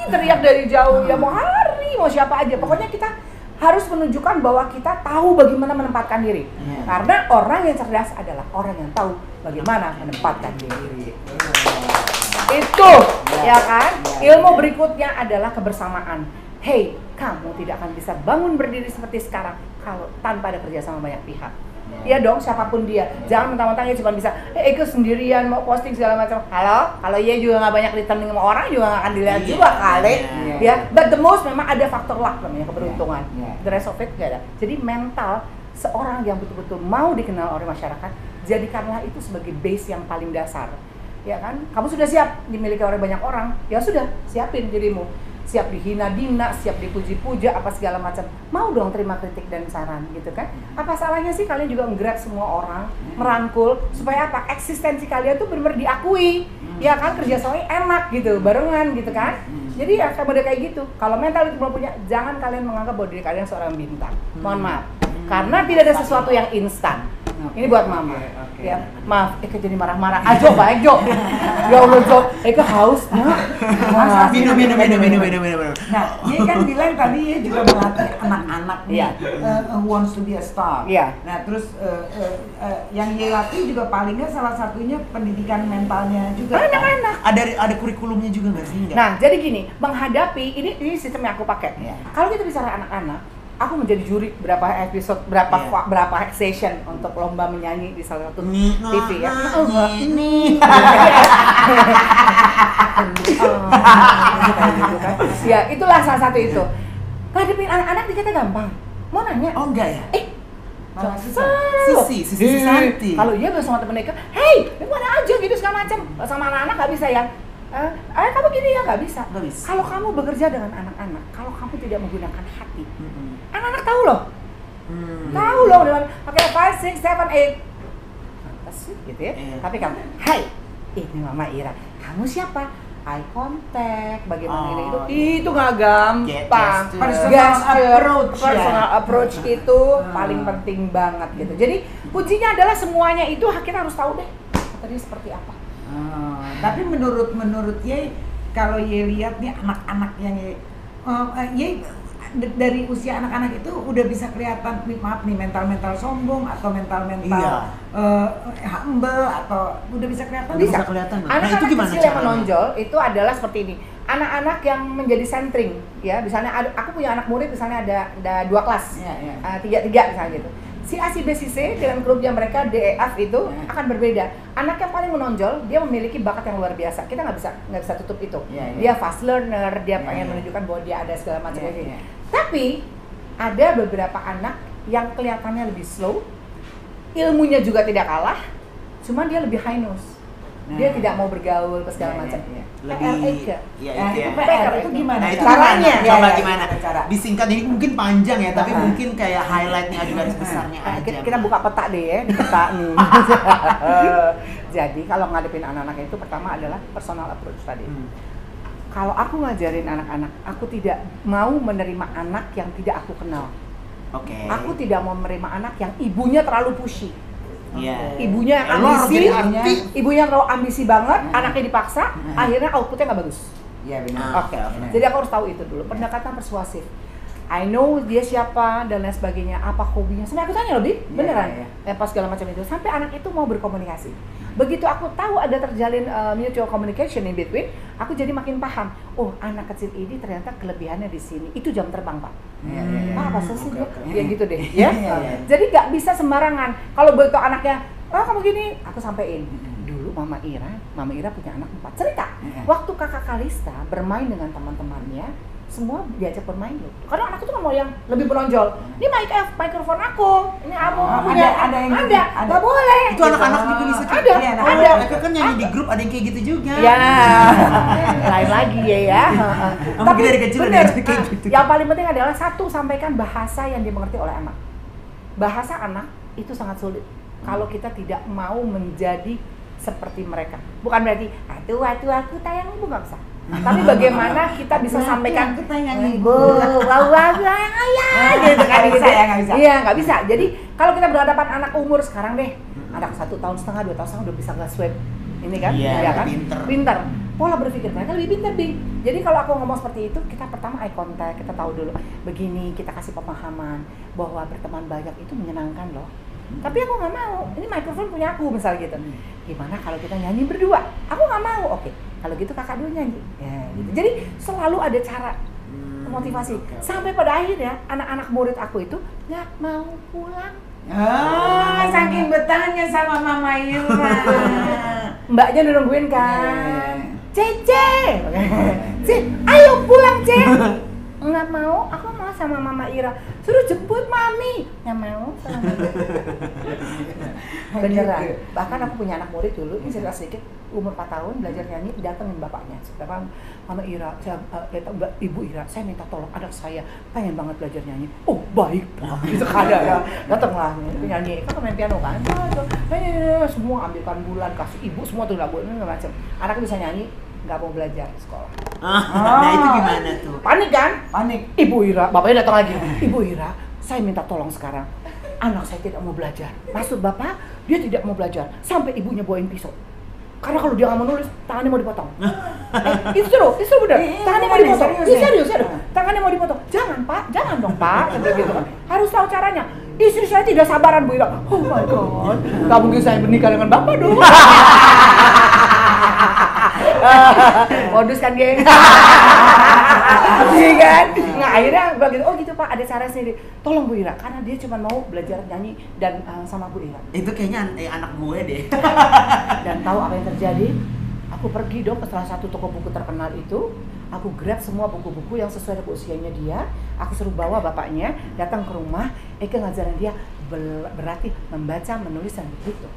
teriak dari jauh, ya mau Hari, mau siapa aja, pokoknya kita harus menunjukkan bahwa kita tahu bagaimana menempatkan diri. Karena orang yang cerdas adalah orang yang tahu bagaimana menempatkan diri. Itu, ya kan? Ilmu berikutnya adalah kebersamaan. hey, kamu tidak akan bisa bangun berdiri seperti sekarang kalau tanpa ada kerjasama banyak pihak. Iya dong, siapapun dia. Jangan mentang-mentang ya cuma bisa Eke sendirian mau posting segala macam. Halo, kalau ia juga nggak banyak returning sama orang juga nggak akan dilihat juga kali. Ya, but the most memang ada faktor luck namanya, keberuntungan. The rest of it nggak ada. Jadi mental seorang yang betul-betul mau dikenal oleh masyarakat, jadikanlah itu sebagai base yang paling dasar. Ya kan? Kamu sudah siap dimiliki oleh banyak orang, ya sudah, siapin dirimu. Siap dihina-dina, siap dipuji-puja, apa segala macam. Mau dong terima kritik dan saran gitu kan. Apa salahnya sih kalian juga nge-grab semua orang, merangkul, supaya apa? Eksistensi kalian tuh benar-benar diakui. Ya kan, kerjasamanya enak gitu, barengan gitu kan. Jadi ya kayak gitu. Kalau mental itu belum punya, jangan kalian menganggap bahwa diri kalian seorang bintang. Mohon maaf. Karena tidak ada sesuatu yang instan. Ini buat mama. Ya, maaf, Eka jadi marah-marah. Ajo, baik Jo. Ya Allah Jo, Eka haus nak. Minum. Nah, dia kan bilang tadi ya juga melatih anak-anak nih, who wants to be a star. Nah, terus yang dia latih juga palingnya salah satunya pendidikan mentalnya juga. Anak-anak. Ada kurikulumnya juga nggak sih? Nah, jadi gini, menghadapi ini sistem yang aku pakai. Kalau kita bicara anak-anak, aku menjadi juri berapa episode, berapa session untuk lomba menyanyi di salah satu TV ya. Ya, itulah salah satu itu. Ngadepin anak-anak dikata gampang. Mau nanya? Oh enggak ya? Malah Sisi Santi. Kalau iya sama temen mereka, hey, mana aja gitu segala macam. Sama anak-anak nggak bisa ya. Kamu gini ya nggak bisa. Kalau kamu bekerja dengan anak-anak, kalau kamu tidak menggunakan hati, anak-anak tahu loh. Tahu loh dengan pakai 5, 6, 7, 8. Apa sih gitu ya? Tapi kamu, hai, ini Mama Ira. Kamu siapa? Eye contact, bagaimana itu nggak gampang. Personal approach itu paling penting banget gitu. Jadi kuncinya adalah semuanya itu kita harus tahu deh tadi seperti apa. Tapi menurut Ye, kalau Ye lihat nih anak-anak yang Ye dari usia anak-anak itu udah bisa kelihatan nih mental sombong atau mental humble atau udah bisa kelihatan. Bisa kelihatan. Anak-anak kecil yang menonjol itu adalah seperti ini. Anak-anak yang menjadi sentring, ya misalnya aku punya anak murid misalnya ada 2 kelas, 3 misalnya gitu. Si A, si B, si C dengan grupnya mereka D, E, F itu akan berbeda. Anak yang paling menonjol dia memiliki bakat yang luar biasa. Kita nggak bisa tutup itu. Dia fast learner, dia pengen menunjukkan bahwa dia ada segala macam ini. Tapi ada beberapa anak yang kelihatannya lebih slow, ilmunya juga tidak kalah, cuman dia lebih high nose. Dia tidak mau bergaul ke segala macam. Lebih PR itu gimana? Nah, itu caranya? Coba gimana? Disingkat ini mungkin panjang ya, tapi mungkin kayak highlightnya juga garis besarnya aja. Kita buka peta deh ya, di peta nih. Jadi kalau ngadepin anak-anak itu pertama adalah personal approach tadi. Kalau aku ngajarin anak-anak, aku tidak mau menerima anak yang tidak aku kenal. Aku tidak mau menerima anak yang ibunya terlalu pushy. Ibunya ibunya terlalu ambisi banget, anaknya dipaksa, akhirnya outputnya nggak bagus. Iya benar. Jadi aku harus tahu itu dulu, pendekatan persuasif. I know dia siapa dan lain sebagainya, apa hobinya. Sampai aku tanya lebih, beneran. Pas segala macam itu, sampai anak itu mau berkomunikasi. Begitu aku tahu ada terjalin mutual communication in between, aku jadi makin paham. Oh, anak kecil ini ternyata kelebihannya di sini. Itu jam terbang, Pak. Apa sih dia? Ya gitu deh, ya. Jadi nggak bisa sembarangan. Kalau begitu anaknya, kamu gini, aku sampein. Dulu Mama Ira punya anak 4. Cerita. Waktu kakak Kalista bermain dengan teman-temannya, semua diajak bermain loh. Karena anak itu kan mau yang lebih menonjol. Ini mikrofon aku. Ini kamu punya. Ada. Nggak boleh. Itu anak-anak juga bisa ada. Mereka kan nyanyi di grup, ada yang kayak gitu juga. Ya. Lain lagi ya. Tapi dari kecil udah kayak gitu. Yang paling penting adalah satu, sampaikan bahasa yang dimengerti oleh anak. Bahasa anak itu sangat sulit kalau kita tidak mau menjadi seperti mereka. Bukan berarti aku tayang ibu, nggak bisa. Tapi bagaimana kita bisa sampaikan kita tayang ibu, gitu kan? Nggak bisa. Iya, nggak bisa. Jadi kalau kita berhadapan anak umur sekarang deh, anak 1,5 tahun, 2 tahun setengah udah bisa nge-swipe ini kan? Iya kan? Pinter. Pola berpikir mereka lebih pintar, Bing. Jadi kalau aku ngomong seperti itu, kita pertama eye contact, kita tahu dulu begini, kita kasih pemahaman bahwa berteman banyak itu menyenangkan loh. Tapi aku nggak mau, ini mikrofon punya aku misalnya gitu. Gimana kalau kita nyanyi berdua? Aku nggak mau. Oke, kalau gitu kakak dulu nyanyi. Ya, gitu. Jadi selalu ada cara motivasi. Sampai pada akhirnya anak-anak murid aku itu nggak mau pulang. Saking betahnya sama Mama Ira. Mbaknya udah nungguin kan. Cece, ayo pulang Ce. Nggak mau, aku mau sama Mama Ira. Suruh jemput Mami. Nggak mau sama Mami. Beneran. Bahkan aku punya anak murid dulu, ini cerita sedikit, umur 4 tahun belajar nyanyi, datengin bapaknya. Sekarang Mama Ira, Ibu Ira, saya minta tolong anak saya pengen banget belajar nyanyi. Oh baik Pak, gitu kan ada. Datanglah nyanyi, kan main piano kan. Semua ambilkan bulan, kasih ibu semua tuh lagu ini macam. Anaknya bisa nyanyi, nggak mau belajar di sekolah. Nah itu gimana tuh? Panik kan? Panik. Ibu Ira, bapaknya datang lagi. Ibu Ira, saya minta tolong sekarang. Anak saya tidak mau belajar. Maksud bapak, dia tidak mau belajar. Sampai ibunya bawain pisau. Karena kalau dia nggak mau nulis, tangannya mau dipotong. Itu seru bener. Tangannya mau dipotong. Serius. Tangannya mau dipotong. Jangan Pak, jangan dong Pak. Gitu kan. Harus tahu caranya. Istri saya tidak sabaran Bu Ira. Oh my God, nggak mungkin saya menikah dengan bapak dong. Modus kan geng. Iya kan? Nah akhirnya begitu, oh gitu Pak, ada cara sendiri. Tolong Bu Ira, karena dia cuma mau belajar nyanyi dan sama Bu Ira. Itu kayaknya anak gue deh. Dan tahu apa yang terjadi? Aku pergi dong ke salah satu toko buku terkenal itu. Aku grab semua buku-buku yang sesuai dengan usianya dia. Aku suruh bawa bapaknya datang ke rumah. Ngajarin dia berarti membaca, menulis dan begitu.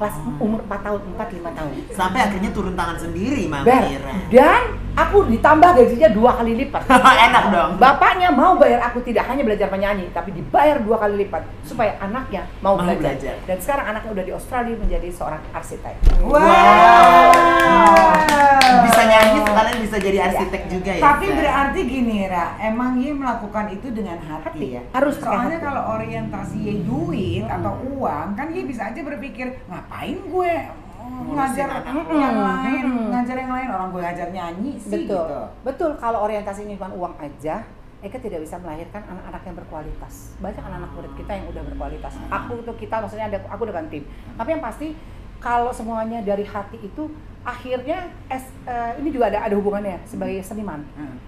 Pas umur 4 tahun, 4-5 tahun. Sampai akhirnya turun tangan sendiri Mama Ira. Dan aku ditambah gajinya 2 kali lipat. Enak dong. Bapaknya mau bayar aku tidak hanya belajar menyanyi, tapi dibayar 2 kali lipat supaya anaknya mau belajar. Dan sekarang anaknya udah di Australia menjadi seorang arsitek. Wow. Bisa nyanyi sekalian bisa jadi arsitek juga ya. Tapi berarti gini Ra, emang Ye melakukan itu dengan hati ya. Harus Soalnya hati. kalau orientasi Ye duit atau uang, kan Ye bisa aja berpikir ngapain gue ngajar yang lain, ngajar yang lain, orang gue ngajar nyanyi sih. Betul, gitu. betul. Kalau orientasinya cuma uang aja, Eka tidak bisa melahirkan anak-anak yang berkualitas. Banyak anak-anak murid kita yang udah berkualitas. Maksudnya aku dengan tim. Tapi yang pasti kalau semuanya dari hati itu akhirnya ini juga ada hubungannya sebagai seniman.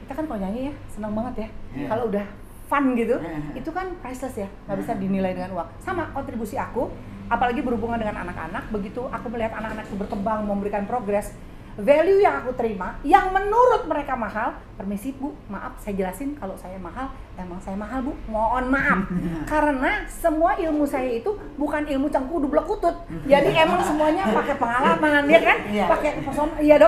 Kita kan kalau nyanyi ya senang banget ya. Kalau udah fun gitu, itu kan priceless ya, nggak bisa dinilai dengan uang. Sama kontribusi aku, apalagi berhubungan dengan anak-anak, begitu aku melihat anak-anak itu berkembang, memberikan progres, value yang aku terima, yang menurut mereka mahal, permisi Bu, maaf saya jelasin kalau saya mahal, emang saya mahal Bu, mohon maaf. Karena semua ilmu saya itu bukan ilmu cangkudu blek utut, jadi emang semuanya pakai pengalaman, ya kan? Pakai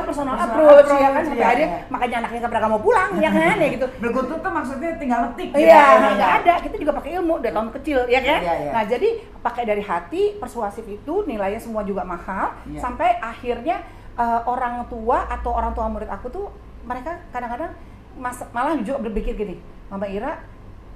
personal approach, ya kan? Sampai akhirnya makanya anaknya nggak pernah mau pulang, ya kan? Ya gitu. Berkutut tuh maksudnya tinggal ngetik. Iya, nggak ada. Kita juga pakai ilmu dari tahun kecil, ya kan? Nah, jadi pakai dari hati, persuasif itu nilainya semua juga mahal, sampai akhirnya orang tua atau orang tua murid aku tuh mereka kadang-kadang malah juga berpikir gini, Mama Ira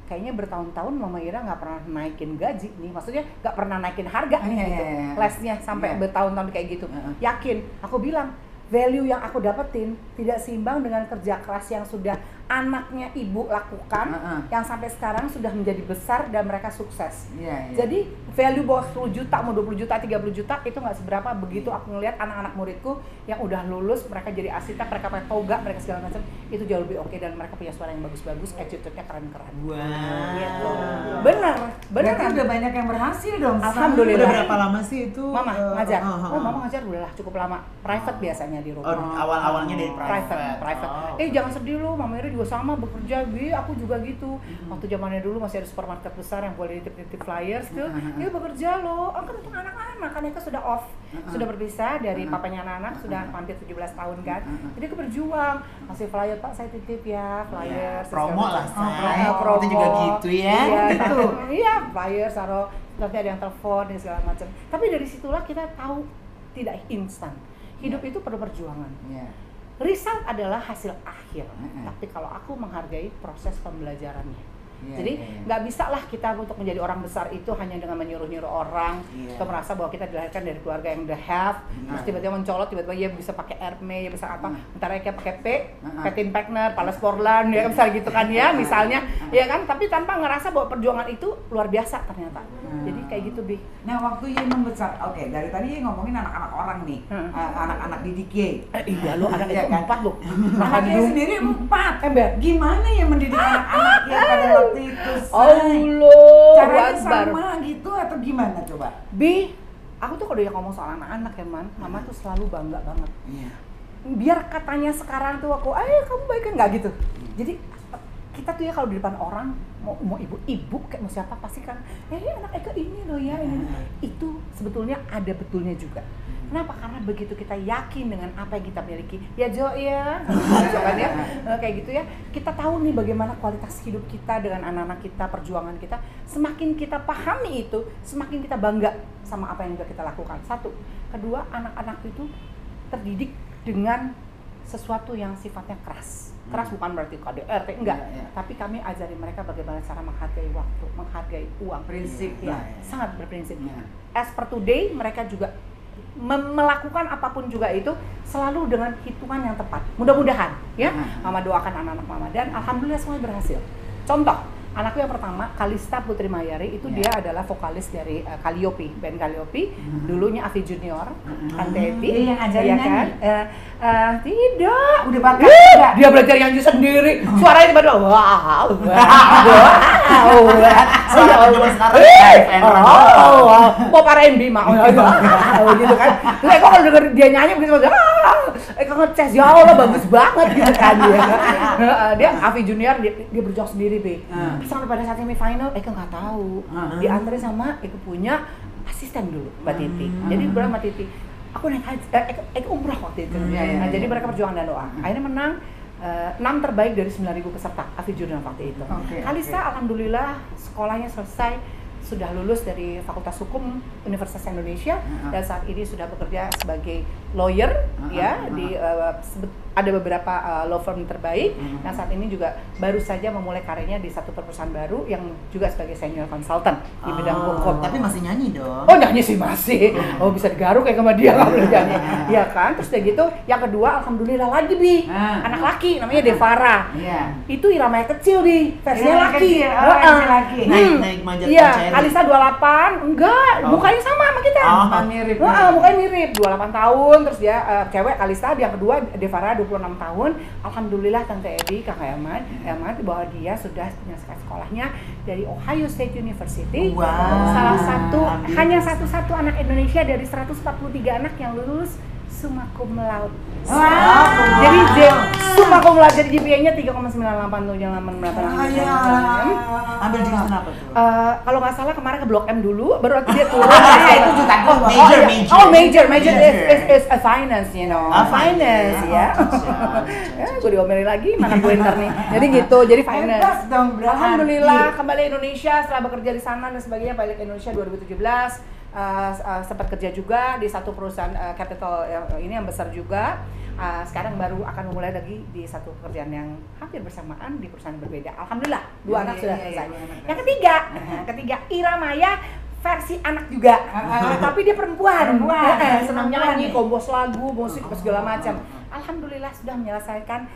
kayaknya bertahun-tahun Mama Ira nggak pernah naikin gaji nih, maksudnya nggak pernah naikin harga nih gitu, lesnya sampai bertahun-tahun kayak gitu. Yakin, aku bilang value yang aku dapetin tidak seimbang dengan kerja keras yang sudah anaknya ibu lakukan, yang sampai sekarang sudah menjadi besar dan mereka sukses. Jadi value bawah 10 juta, mau 20 juta, 30 juta itu nggak seberapa. Begitu aku ngelihat anak-anak muridku yang udah lulus, mereka jadi arsitek, mereka pakai toga, mereka segala macam, itu jauh lebih oke dan mereka punya suara yang bagus-bagus, attitude-nya keren-keren. Gitu. Bener. Berarti udah banyak yang berhasil dong. Alhamdulillah. Udah berapa lama sih itu? Mama ngajar. Mama ngajar udahlah cukup lama. Private biasanya di rumah. Awal-awalnya dari private. Jangan sedih lu, Mama Ira juga sama bekerja, aku juga gitu. Waktu zamannya dulu masih ada supermarket besar yang boleh nitip-nitip flyers tuh. Ya bekerja loh. Kan untuk anak-anak, kan mereka sudah off, sudah berpisah dari papanya anak-anak, sudah hampir 17 tahun kan. Jadi aku berjuang, masih flyer Pak saya titip ya, flyers. Promo lah, promo. Itu juga gitu ya. Iya, gitu. Iya, flyers, taruh nanti ada yang telepon dan segala macam. Tapi dari situlah kita tahu tidak instan. Hidup itu perlu perjuangan. Result adalah hasil akhir, tapi kalau aku menghargai proses pembelajarannya. Jadi nggak bisa lah kita untuk menjadi orang besar itu hanya dengan menyuruh-nyuruh orang atau merasa bahwa kita dilahirkan dari keluarga yang the have, terus tiba-tiba mencolot, tiba-tiba dia bisa pakai Hermes, dia bisa apa, bentar kayak pakai Petin Pagner, Palace Portland, ya misalnya gitu kan ya, misalnya, ya kan, tapi tanpa ngerasa bahwa perjuangan itu luar biasa ternyata. Jadi kayak gitu, Bi. Nah, waktu Ye membesar, oke, dari tadi Ye ngomongin anak-anak orang nih, anak-anak didik Ye. Iya lo, anak itu 4 lo. Anak Ye sendiri 4. Ember. Gimana ya mendidik anak-anak ya pada waktu itu? Allah, caranya sama gitu atau gimana coba? Bi, aku tuh kalau dia ngomong soal anak-anak ya man, mama tuh selalu bangga banget. Biar katanya sekarang tuh aku, kamu baik kan, nggak gitu. Jadi kita tuh ya kalau di depan orang mau ibu-ibu kayak mau siapa pasti kan, anak Eka ini loh ya ini. Itu sebetulnya ada betulnya juga. Kenapa? Karena begitu kita yakin dengan apa yang kita miliki, ya Jo ya, kan ya, kayak gitu ya. Kita tahu nih bagaimana kualitas hidup kita dengan anak-anak kita, perjuangan kita. Semakin kita pahami itu, semakin kita bangga sama apa yang sudah kita lakukan. Satu, kedua, anak-anak itu terdidik dengan sesuatu yang sifatnya keras. Keras bukan berarti KDRT, enggak. Tapi kami ajari mereka bagaimana cara menghargai waktu, menghargai uang. Prinsip ya, sangat berprinsip. As per today, mereka juga melakukan apapun juga itu selalu dengan hitungan yang tepat. Mudah-mudahan ya. Mama doakan anak-anak mama dan alhamdulillah semuanya berhasil. Contoh, anakku yang pertama, Kalista Putri Mayari, itu dia adalah vokalis dari Calliope, band Calliope. Dulunya Avi Junior, Tante Eti, yang ajarin kan? Tidak, udah bakat. Dia belajar nyanyi sendiri. Suaranya tiba-tiba wow. Suara zaman sekarang Pop R&B mah. Gitu kan. Terus Eko kalau denger dia nyanyi begitu Eko ngeces, ya Allah bagus banget gitu kan dia. Dia Avi Junior, dia berjuang sendiri, Be. Sampai pada saat semifinal, Eko nggak tahu. Diantarin sama Eko punya asisten dulu, Mbak Titi. Jadi berapa Mbak Titi? Aku naik haji, Eko umrah waktu itu. Nah, jadi mereka perjuangan dan doa. Akhirnya menang 6 terbaik dari 9.000 peserta Avi Junior waktu itu. Kalista alhamdulillah sekolahnya selesai, sudah lulus dari Fakultas Hukum Universitas Indonesia dan saat ini sudah bekerja sebagai lawyer ya di ada beberapa law firm terbaik dan saat ini juga baru saja memulai karirnya di satu perusahaan baru yang juga sebagai senior consultant di bidang hukum. Tapi masih nyanyi dong? Oh nyanyi sih masih. Oh bisa digaruk kayak sama dia kalau nyanyi. Iya kan? Terus udah gitu, yang kedua alhamdulillah lagi Bi, anak laki namanya Devara. Itu iramanya kecil Bi, versinya laki. Naik manjat iya, Kalista 28, enggak, mukanya sama kita. Mirip. Mukanya mirip, 28 tahun, terus dia cewek Kalista, yang kedua Devara 26 tahun. Alhamdulillah Tante Edi, Kakak Eman bahwa dia sudah menyelesaikan sekolahnya dari Ohio State University. Salah satu, hanya satu-satu anak Indonesia dari 143 anak yang lulus summa cum laude. Jadi summa cum laude, jadi GPA-nya 3,98788. Ambil jurusan apa tuh? Kalau nggak salah kemarin ke Blok M dulu, baru dia turun. Itu jutaan Major is a finance, you know. Finance ya. Gue diomelin lagi, mana gue ntar nih. Jadi gitu, jadi finance. Alhamdulillah kembali Indonesia setelah bekerja di sana dan sebagainya, balik ke Indonesia 2017. Sempat kerja juga di satu perusahaan capital ini yang besar juga. Sekarang baru akan memulai lagi di satu pekerjaan yang hampir bersamaan di perusahaan berbeda. Alhamdulillah 2 anak sudah selesai. Yang ketiga Ira Maya versi anak juga, tapi dia perempuan. Senang nyanyi, kompos lagu, musik, segala macam. Alhamdulillah sudah menyelesaikan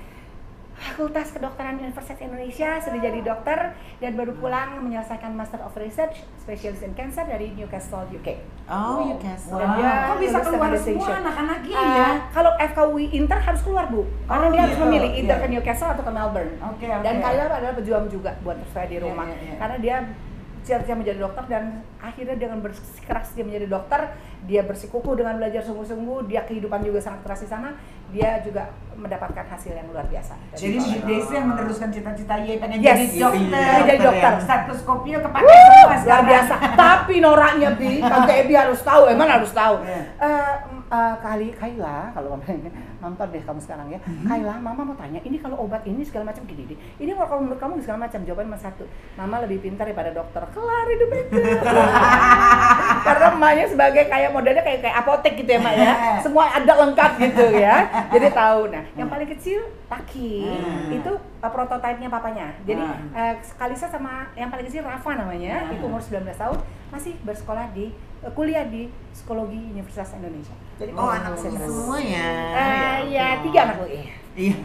Fakultas Kedokteran Universitas Indonesia, sudah jadi dokter dan baru pulang menyelesaikan Master of Research Specialist in Cancer dari Newcastle, UK. Newcastle. Dan dia kok bisa keluar semua anak-anaknya ya? Kalau FKUI Inter harus keluar Bu, karena dia harus memilih Inter ke Newcastle atau ke Melbourne. Dan Kayla adalah pejuang juga buat terserah di rumah, karena dia cita-cita menjadi dokter dan akhirnya dengan bersikeras dia menjadi dokter, dia bersikukuh dengan belajar sungguh-sungguh, dia kehidupan juga sangat keras di sana, dia juga mendapatkan hasil yang luar biasa. Jadi Desi yang meneruskan cita-cita Ye pengen jadi dokter. Stetoskopnya kepake semua luar biasa. Tapi noraknya Bi, Tante Ebi harus tahu, harus tahu. Kayla, kalau nonton deh kamu sekarang ya. Kayla, Mama mau tanya, ini kalau obat ini segala macam gini. Ini kalau menurut kamu segala macam, jawaban cuma satu. Mama lebih pintar daripada dokter. Kelar hidup itu. Karena emaknya sebagai kayak modelnya kayak apotek gitu ya Mak ya. Semua ada lengkap gitu ya. Jadi tahu. Nah, yang paling paling kecil Taki, itu prototipenya papanya. Jadi Kalisa sama yang paling kecil Rafa namanya, itu umur 19 tahun, masih bersekolah di kuliah di Psikologi Universitas Indonesia. Jadi anak semua ya. Ya 3 anak lu. Iya.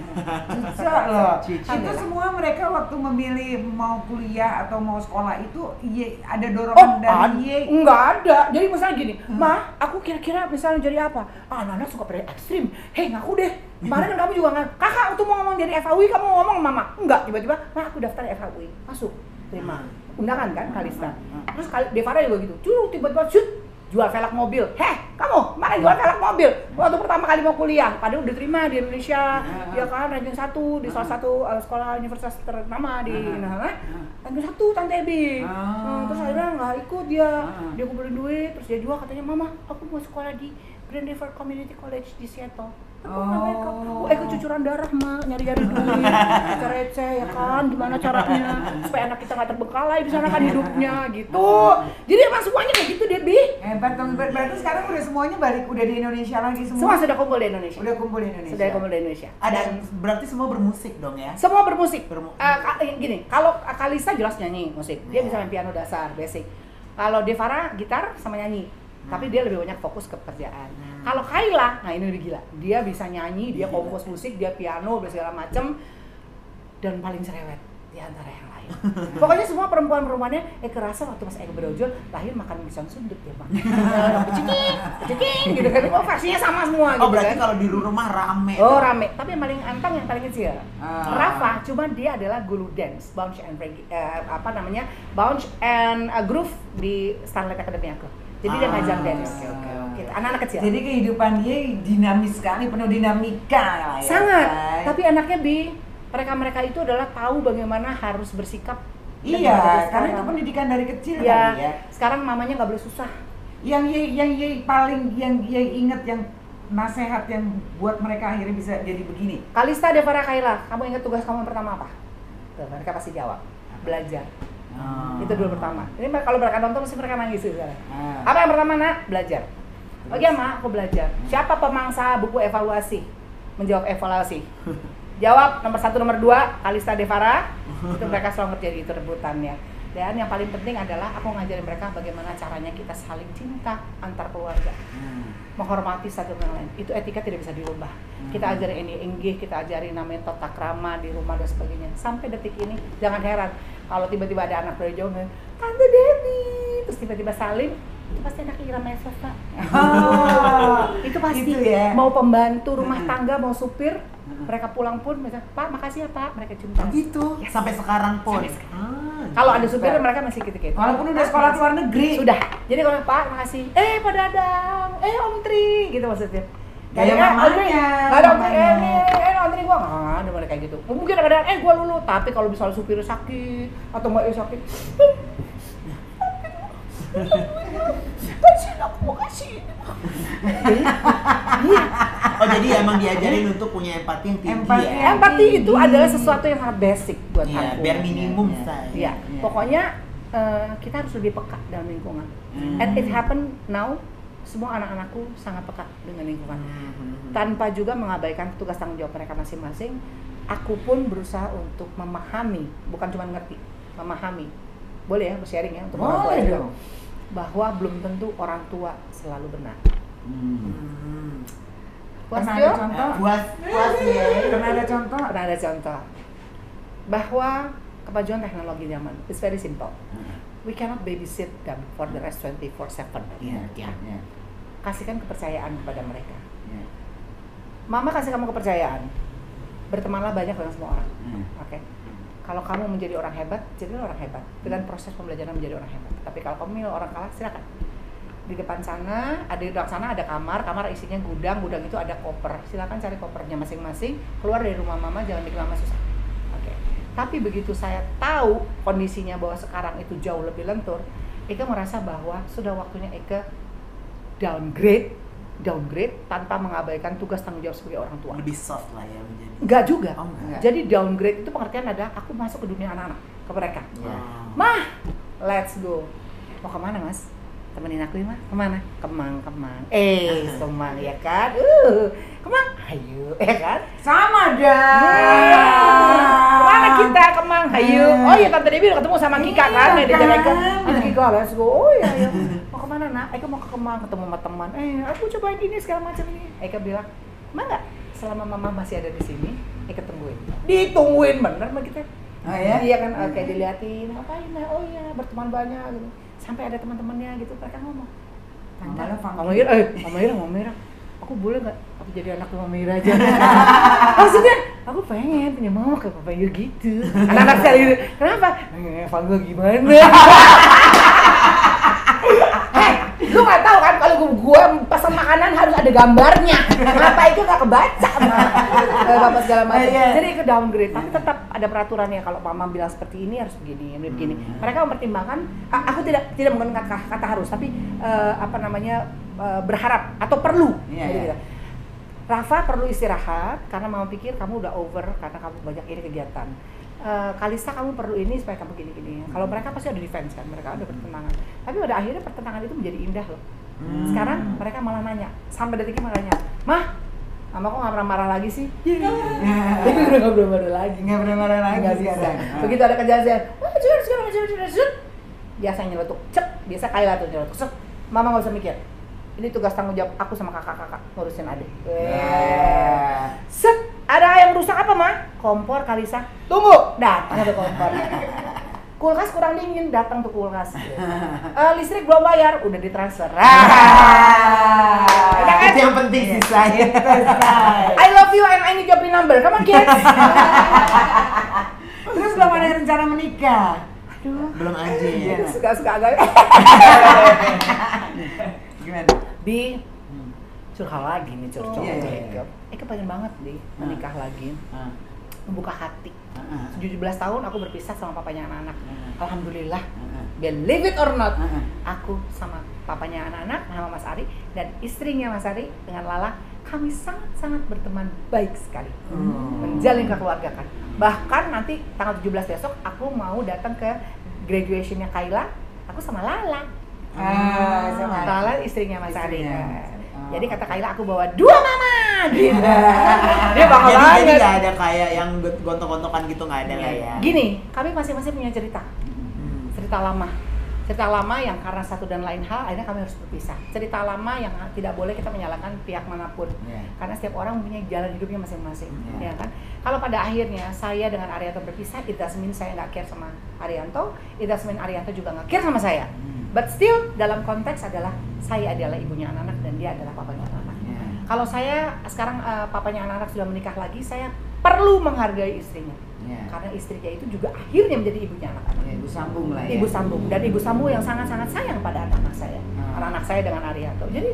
Bisa loh. Cici. Itu semua mereka waktu memilih mau kuliah atau mau sekolah itu ada dorongan dari enggak ada. Jadi misalnya gini, "Ma, aku kira-kira misalnya jadi apa?" Anak-anak suka pada ekstrim. "Hei, ngaku deh. Kemarin kan kamu juga Kakak waktu mau ngomong jadi FHUI, kamu ngomong Mama." Enggak, tiba-tiba, "Ma, aku daftar FHUI." Masuk. Terima. Undangan kan Kalista. Terus Devara juga gitu. Tiba-tiba shoot jual velg mobil. Kamu kemarin jual velg mobil waktu pertama kali mau kuliah, padahal udah terima di Indonesia, ya kan, ranking 1 di salah satu sekolah universitas ternama di ranking 1 Tante Ebi. Terus akhirnya nggak ikut dia kumpulin duit, terus dia jual, katanya, "Mama, aku mau sekolah di Grand River Community College di Seattle." Aku cucuran darah mah, nyari-nyari duit, cara receh ya kan, gimana caranya supaya anak kita nggak terbengkalai di sana kan hidupnya gitu. Jadi emang semuanya kayak gitu deh, Bi. Hebat dong, berarti sekarang udah semuanya balik, udah di Indonesia lagi semua? Semua sudah kumpul di Indonesia. Udah kumpul di Indonesia? Sudah kumpul di Indonesia. Ada, berarti semua bermusik dong ya? Semua bermusik. Gini, kalau Kalista jelas nyanyi musik, dia bisa main piano dasar, basic. Kalau Devara gitar sama nyanyi, tapi dia lebih banyak fokus ke pekerjaan. Kalau Kayla, nah ini lebih gila, dia bisa nyanyi, dia kompos musik, dia piano, segala macem, dan paling cerewet di antara yang lain. Pokoknya semua perempuan-perempuannya, kerasa waktu pas berojol lahir makan pisang sundut ya Bang. Keciking, gitu kan. Versinya sama semua gitu. Berarti kan. kalau di rumah rame. Rame. Tapi yang paling antang yang paling kecil. Rafa, cuma dia adalah guru dance, bounce and bounce and groove di Starlight Academy aku. Jadi dia ngajar dance. Gitu. Anak-anak kecil. Jadi kehidupan dia dinamis sekali, penuh dinamika ya. Sangat. Tapi anaknya mereka itu adalah tahu bagaimana harus bersikap. Iya, karena itu pendidikan dari kecil ya, kali ya. Sekarang mamanya nggak boleh susah. Yang paling inget yang nasihat yang buat mereka akhirnya bisa jadi begini. Kalista, Devara, Kayla, kamu ingat tugas kamu yang pertama apa? Tuh, mereka pasti jawab. Belajar. Itu dulu pertama. Ini kalau mereka nonton pasti mereka nangis sekarang. Apa yang pertama, Nak? Belajar. Oke, Ma, aku belajar. Siapa pemangsa buku evaluasi? Menjawab evaluasi. Jawab nomor 1, nomor 2, Kalista, Devara. Itu mereka selalu ngerjain itu rebutannya. Dan yang paling penting adalah aku ngajarin mereka bagaimana caranya kita saling cinta antar keluarga. Menghormati satu sama lain. Itu etika tidak bisa dirubah. Kita ajarin ini enggih, kita ajarin namanya tata krama di rumah dan sebagainya. Sampai detik ini jangan heran kalau tiba-tiba ada anak dari jauh, "Tante Debbie," terus tiba-tiba salim, itu pasti anak Ira Mesota. Itu pasti itu ya. Mau pembantu rumah tangga, mau supir, mereka pulang pun mereka, "Pak, makasih ya Pak," mereka cium tangan. Gitu. Yes. Sampai sekarang pun. Kalau ada supir mereka masih gitu-gitu. Walaupun udah sekolah luar negeri. Sudah. Jadi kalau Pak, makasih. Pak Dadang. Om Tri, gitu maksudnya. Kayak mamanya. Gak ada Om Tri. Om Tri gua nggak ada mereka kayak gitu. Mungkin kadang-kadang gua lulu, tapi kalau misalnya supir sakit atau mbak sakit, kasih aku mau kasih. Jadi emang diajarin untuk punya empati yang tinggi. Empati itu adalah sesuatu yang sangat basic buat aku. Biar minimum say. Iya. Pokoknya kita harus lebih peka dalam lingkungan. And it happen now. Semua anak-anakku sangat peka dengan lingkungan. Tanpa juga mengabaikan tugas tanggung jawab mereka masing-masing. Aku pun berusaha untuk memahami, bukan cuma ngerti, memahami. Boleh ya sharing ya untuk orang tua juga. Bahwa belum tentu orang tua selalu benar. Pernah ada contoh? Pernah ada contoh. Bahwa kemajuan teknologi zaman is very simple. We cannot babysit them for the rest 24/7. Kasihkan kepercayaan kepada mereka. Mama kasih kamu kepercayaan. Bertemanlah banyak dengan semua orang. Oke. Kalau kamu menjadi orang hebat, jadilah orang hebat. Dengan proses pembelajaran menjadi orang hebat. Tapi kalau kamu milih orang kalah, silakan. Di depan sana, ada kamar isinya gudang itu ada koper. Silakan cari kopernya masing-masing. Keluar dari rumah mama, jangan bikin lama susah. Oke. Tapi begitu saya tahu kondisinya bahwa sekarang itu jauh lebih lentur, Eka merasa bahwa sudah waktunya Eka downgrade tanpa mengabaikan tugas tanggung jawab sebagai orang tua. Lebih soft lah ya menjadi. Enggak juga. Enggak. Jadi downgrade itu pengertian adalah aku masuk ke dunia anak-anak, ke mereka. Mah, let's go. Mau kemana Mas? temenin aku ya mah, kemana? Kemang. Kemang ya kan? Kemang, ayo, ya kan? Sama dah. Kemana kita? Kemang, ayo. Oh iya tante Dewi udah ketemu sama Kika kan? Dia jalan ke tante Kika, let's go. Oh iya, ayo. Mau kemana nak? Eka mau ke Kemang ketemu sama teman. Aku cobain ini segala macam ini. Eka bilang, emang nggak? Selama mama masih ada di sini, Eka tungguin. Ditungguin bener sama kita. Oh ya? Iya kan, kayak diliatin, ngapain lah? Oh iya, berteman banyak gitu. Sampai ada teman-temannya gitu, mereka ngomong. Mama Ira, aku boleh nggak? Aku jadi anak Mama Ira aja. Maksudnya, aku pengen punya mama kayak Papa Ira gitu. Anak-anak sekali gitu. Kenapa? Fangga gimana? Lu nggak tahu kan kalau gue pesan makanan harus ada gambarnya. Kenapa itu nggak kebaca sama bapak segala macam. Jadi ke downgrade. Tapi tetap ada peraturannya. Kalau mama bilang seperti ini harus begini. Mereka mempertimbangkan. Aku tidak menggunakan kata harus, tapi berharap atau perlu. Gitu. Rafa perlu istirahat karena mama pikir kamu udah over karena kamu banyak ini kegiatan. Kalista kamu perlu ini supaya kamu gini-gini. Kalau mereka pasti ada defense kan, mereka ada pertentangan. Tapi pada akhirnya pertentangan itu menjadi indah loh. Sekarang mereka malah nanya, sampai detik ini malah nanya, Mah, Mama kok nggak pernah marah lagi sih? Itu udah nggak pernah marah lagi. Nggak pernah marah lagi sekarang. Begitu ada kejadian, biasa nyeletuk, biasa Kayla tuh nyeletuk, Mama nggak usah mikir. Ini tugas tanggung jawab aku sama kakak-kakak ngurusin adik. Set, ada yang rusak apa mah? Kompor Kalisa. Tunggu, datang ada kompor. Kulkas kurang dingin, datang tuh kulkas. Listrik belum bayar, udah ditransfer. Itu yang penting sih saya. I love you and I need your PIN number. Come on kids. Terus belum ada rencana menikah. Aduh, belum aja. Suka-suka agak. Gimana? Bi, curhat lagi nih curcol. Eka pengen banget Bi menikah lagi, membuka hati. 17 tahun aku berpisah sama papanya anak-anak. Alhamdulillah, believe it or not, aku sama papanya anak-anak, nama Mas Ari dan istrinya Mas Ari dengan Lala, kami sangat-sangat berteman baik sekali, menjalin kekeluargaan. Bahkan nanti tanggal 17 besok aku mau datang ke graduationnya Kayla, aku sama Lala. Lala istrinya Mas Ari. Jadi kata Kayla aku bawa 2 mama gitu. Dia bangga banget. Jadi nggak ada kayak yang gontok-gontokan gitu, nggak ada lah ya. Gini, kami masing-masing punya cerita. Cerita lama yang karena satu dan lain hal akhirnya kami harus berpisah. Cerita lama yang tidak boleh kita menyalahkan pihak manapun. Karena setiap orang mempunyai jalan hidupnya masing-masing, ya kan? Kalau pada akhirnya saya dengan Arianto berpisah, it doesn't mean saya nggak care sama Arianto, it doesn't mean Arianto juga nggak care sama saya. But still dalam konteks adalah saya adalah ibunya anak-anak dan dia adalah papanya anak-anak. Kalau saya sekarang papanya anak-anak sudah menikah lagi, saya perlu menghargai istrinya. Karena istrinya itu juga akhirnya menjadi ibunya anak-anak. Ibu sambung lah ya. Ibu sambung dan ibu sambung yang sangat-sangat sayang pada anak-anak saya. Anak-anak saya dengan Arianto. Jadi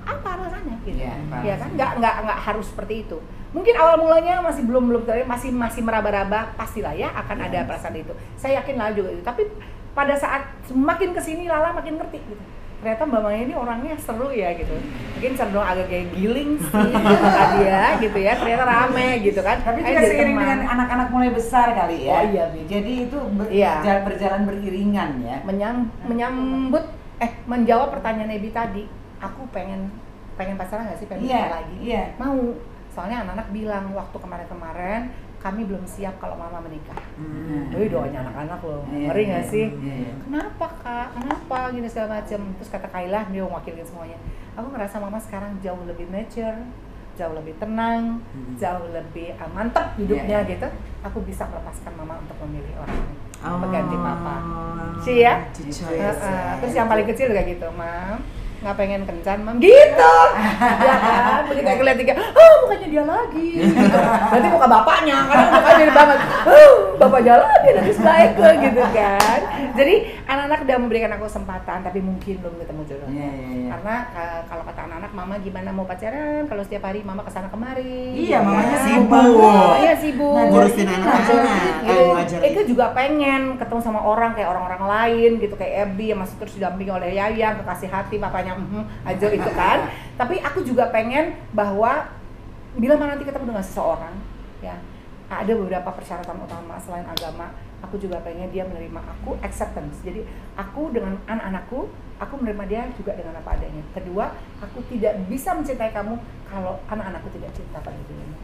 apa alasannya gitu? Ya kan nggak harus seperti itu. Mungkin awal mulanya masih belum masih meraba-raba, pastilah ya akan ada perasaan itu. Saya yakin Lala juga itu. Tapi pada saat semakin kesini Lala makin ngerti gitu. Ternyata Mbak Maya ini orangnya seru ya gitu. Mungkin cenderung agak kayak giling sih tadi ya gitu ya. Ternyata rame gitu kan. Tapi juga seiring dengan anak-anak mulai besar kali ya. Oh iya, jadi itu berjalan beriringan ya. Menjawab pertanyaan Ebi tadi. Aku pengen pacaran nggak sih? Pengen nikah lagi? Mau. Soalnya anak-anak bilang waktu kemarin kami belum siap kalau mama menikah. Doanya anak-anak loh, ngeri nggak sih? Kenapa kak? Kenapa? Gini segala macam. Terus kata Kayla, dia mewakilin semuanya. Aku ngerasa mama sekarang jauh lebih mature, jauh lebih tenang, jauh lebih mantap hidupnya gitu. Aku bisa melepaskan mama untuk memilih orang pengganti papa. Sih ya? Terus yang paling kecil juga gitu, Mam. Nggak pengen kencan, Mam, gitu. Ya kan, begitu aku lihat tiga, bukannya dia lagi gitu. Berarti muka bapaknya, karena mukanya mirip banget. Bapak jalan, dia nanti sebaik gitu kan. Jadi anak-anak udah memberikan aku kesempatan, tapi mungkin belum ketemu jodohnya. Karena kalau kata anak-anak, Mama gimana mau pacaran kalau setiap hari Mama kesana kemari. Iya, mamanya sibuk. Iya sibuk. Ngurusin anak-anak. Itu juga pengen ketemu sama orang kayak orang-orang lain gitu, kayak Ebi yang masih terus didampingi oleh Yayang, kekasih hati papanya aja itu kan. Tapi aku juga pengen bahwa bila mana nanti ketemu dengan seseorang ya ada beberapa persyaratan utama selain agama. aku juga pengen dia menerima aku, acceptance. Jadi aku dengan anak-anakku, aku menerima dia juga dengan apa adanya. Kedua, aku tidak bisa mencintai kamu kalau anak-anakku tidak cinta pada dirimu.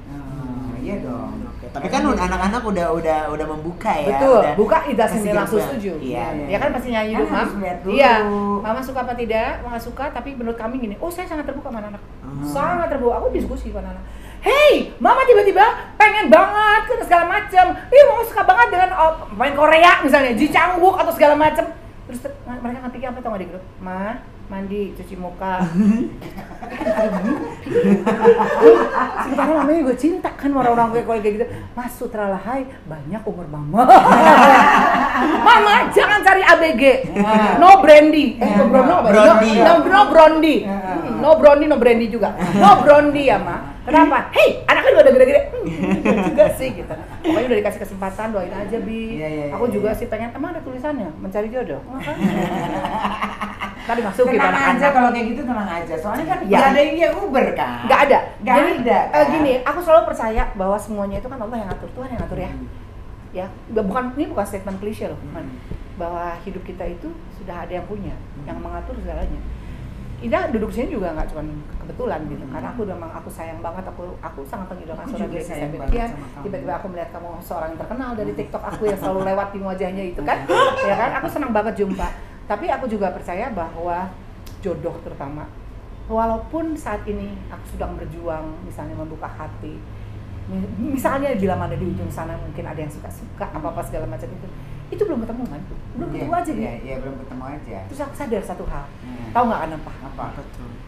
Iya dong. Oke. Tapi kan anak-anak udah membuka ya. Betul, udah buka tidak kasih sini langsung gangguan. setuju. Iya. Ya kan pasti nyanyi Kan dulu, Mam. harus lihat dulu. Iya, Mama suka apa tidak, Mama suka, tapi menurut kami gini, oh saya sangat terbuka sama anak. Sangat terbuka, aku diskusi sama anak. Hey, Mama tiba-tiba pengen banget kan segala macam. Mama suka banget dengan main Korea misalnya, Ji Chang-wook atau segala macam. Terus mereka ngetiknya apa tau gak di grup? Ma, mandi, cuci muka. Sebenarnya mamanya gue cinta kan orang-orang kayak gitu. Mas Sutra hai, banyak umur mama. Mama jangan cari ABG. No brandy. No brandy. No brandy, no brandy juga. No brandy ya, Ma. Kenapa? Hei, anaknya juga udah gede-gede. Juga sih gitu. Pokoknya udah dikasih kesempatan, doain aja, Bi. Aku juga sih pengen, emang ada tulisannya mencari jodoh. Tadi masuk gitu tenang aja kalau kayak gitu, tenang aja. Soalnya kan ya. nggak ada yang dia Uber kan? Nggak ada. Nggak Jadi, ada. Kan? Gini, aku selalu percaya bahwa semuanya itu kan Allah yang ngatur, Tuhan yang ngatur ya. Ya, ini bukan statement klise loh, bahwa hidup kita itu sudah ada yang punya, yang mengatur segalanya. Ida duduk sini juga nggak cuma kebetulan gitu, karena aku sayang banget, aku sangat mengidolakan seorang Grace Sebastian. Tiba-tiba aku melihat kamu seorang yang terkenal dari TikTok aku yang selalu lewat di wajahnya itu kan, ya kan? Aku senang banget jumpa. Tapi aku juga percaya bahwa jodoh terutama, walaupun saat ini aku sedang berjuang, misalnya membuka hati, misalnya bila mana di ujung sana mungkin ada yang suka-suka apa-apa segala macam itu belum ketemu kan? Belum ketemu aja gitu. Iya, belum ketemu aja. Terus aku sadar satu hal, tahu nggak kenapa? Apa?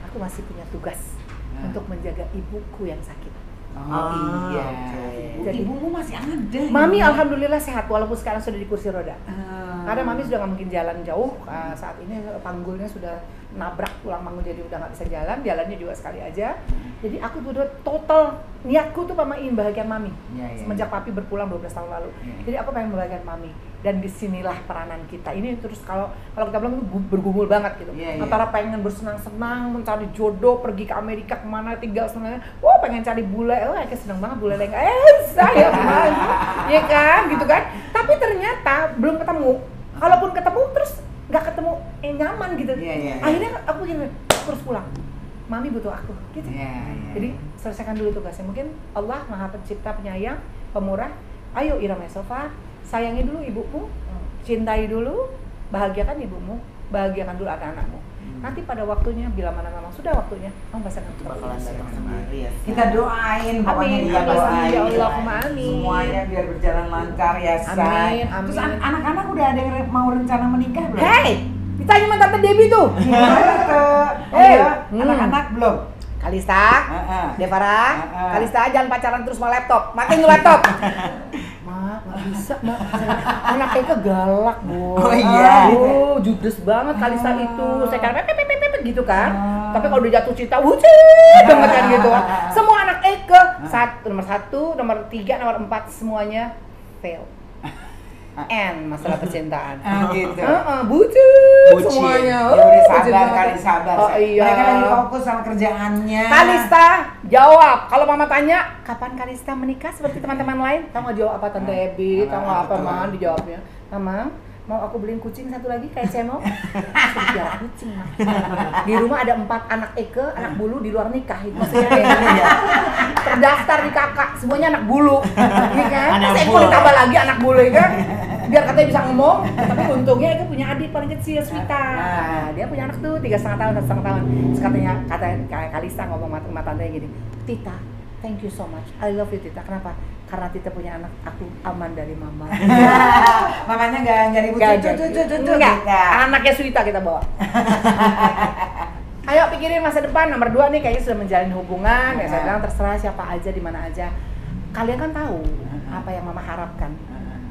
Aku masih punya tugas untuk menjaga ibuku yang sakit. Oh iya. Jadi ibumu masih ada. Mami alhamdulillah sehat walaupun sekarang sudah di kursi roda. Karena Mami sudah nggak mungkin jalan jauh, saat ini panggulnya sudah nabrak tulang panggul jadi udah nggak bisa jalannya juga sekali aja. Jadi aku tuh total niatku tuh ingin bahagian Mami. Semenjak Papi berpulang 12 tahun lalu. Jadi aku pengen membahagiakan Mami. Dan disinilah peranan kita. Ini terus kalau kita bilang itu bergumul banget gitu. Antara pengen bersenang-senang, mencari jodoh, pergi ke Amerika kemana, tinggal senangnya. Wah pengen cari bule, kayak seneng banget bule lengkap. Saya ya kan, gitu kan. Tapi ternyata belum ketemu. Kalaupun ketemu terus nggak ketemu nyaman gitu. Akhirnya aku gini, terus pulang. Mami butuh aku, gitu. Jadi selesaikan dulu tugasnya. Mungkin Allah Maha Pencipta, Penyayang, Pemurah. Ayo Ira Mesofa, sayangi dulu ibumu, cintai dulu, bahagiakan ibumu, bahagiakan dulu anak-anakmu. Nanti pada waktunya, bila mana memang sudah waktunya, kamu pasti akan bakalan datang sendiri ya. Kita doain, pokoknya amin, kita doain. ya Allah, amin. Semuanya biar berjalan lancar ya, Say. Amin. Terus anak-anak udah ada yang mau rencana menikah belum? Hei, ditanya sama Tante Debbie tuh. Gimana tuh? Anak-anak belum? Kalista, Devara, Kalista jangan pacaran terus sama laptop, matiin tuh laptop. Mak, nggak bisa, Mak. Anaknya ke galak, Bu. Oh iya. Judes banget Kalista itu. Saya kan pepet gitu kan. Tapi kalau udah jatuh cinta, wucet banget kan gitu. Semua anak Eke, nomor 1, nomor 3, nomor 4 semuanya fail. Masalah percintaan. Gitu. Bucin semuanya. Ya udah sabar kali, sabar. Oh iya. Mereka lagi fokus sama kerjaannya. Kalista, jawab. Kalau Mama tanya, kapan Kalista menikah seperti teman-teman lain? Kamu nggak jawab apa Tante Ebi? Kamu apa Man? Dijawabnya, Mama, mau aku beliin kucing satu lagi kayak Cemo? Sejarah kucing, Ma. Di rumah ada 4 anak Eke, anak bulu di luar nikah. Maksudnya kayak gini ya. Terdaftar di kakak, semuanya anak bulu. Iya kan? Saya mau ditambah lagi anak bulu ya kan? Biar katanya bisa ngomong, tapi untungnya Eke punya adik paling kecil, Swita. Nah, dia punya anak tuh 3,5 tahun, 1,5 tahun. Terus katanya Kalista ngomong sama tantenya gini, Tita, thank you so much, I love you Tita. Kenapa? Karena Tita punya anak, aku aman dari Mama. Mamanya nggak ribut, enggak. Anaknya Swita kita bawa. Ayo pikirin masa depan. Nomor 2 nih kayaknya sudah menjalin hubungan. Ya saya bilang terserah siapa aja, di mana aja. Kalian kan tahu apa yang Mama harapkan.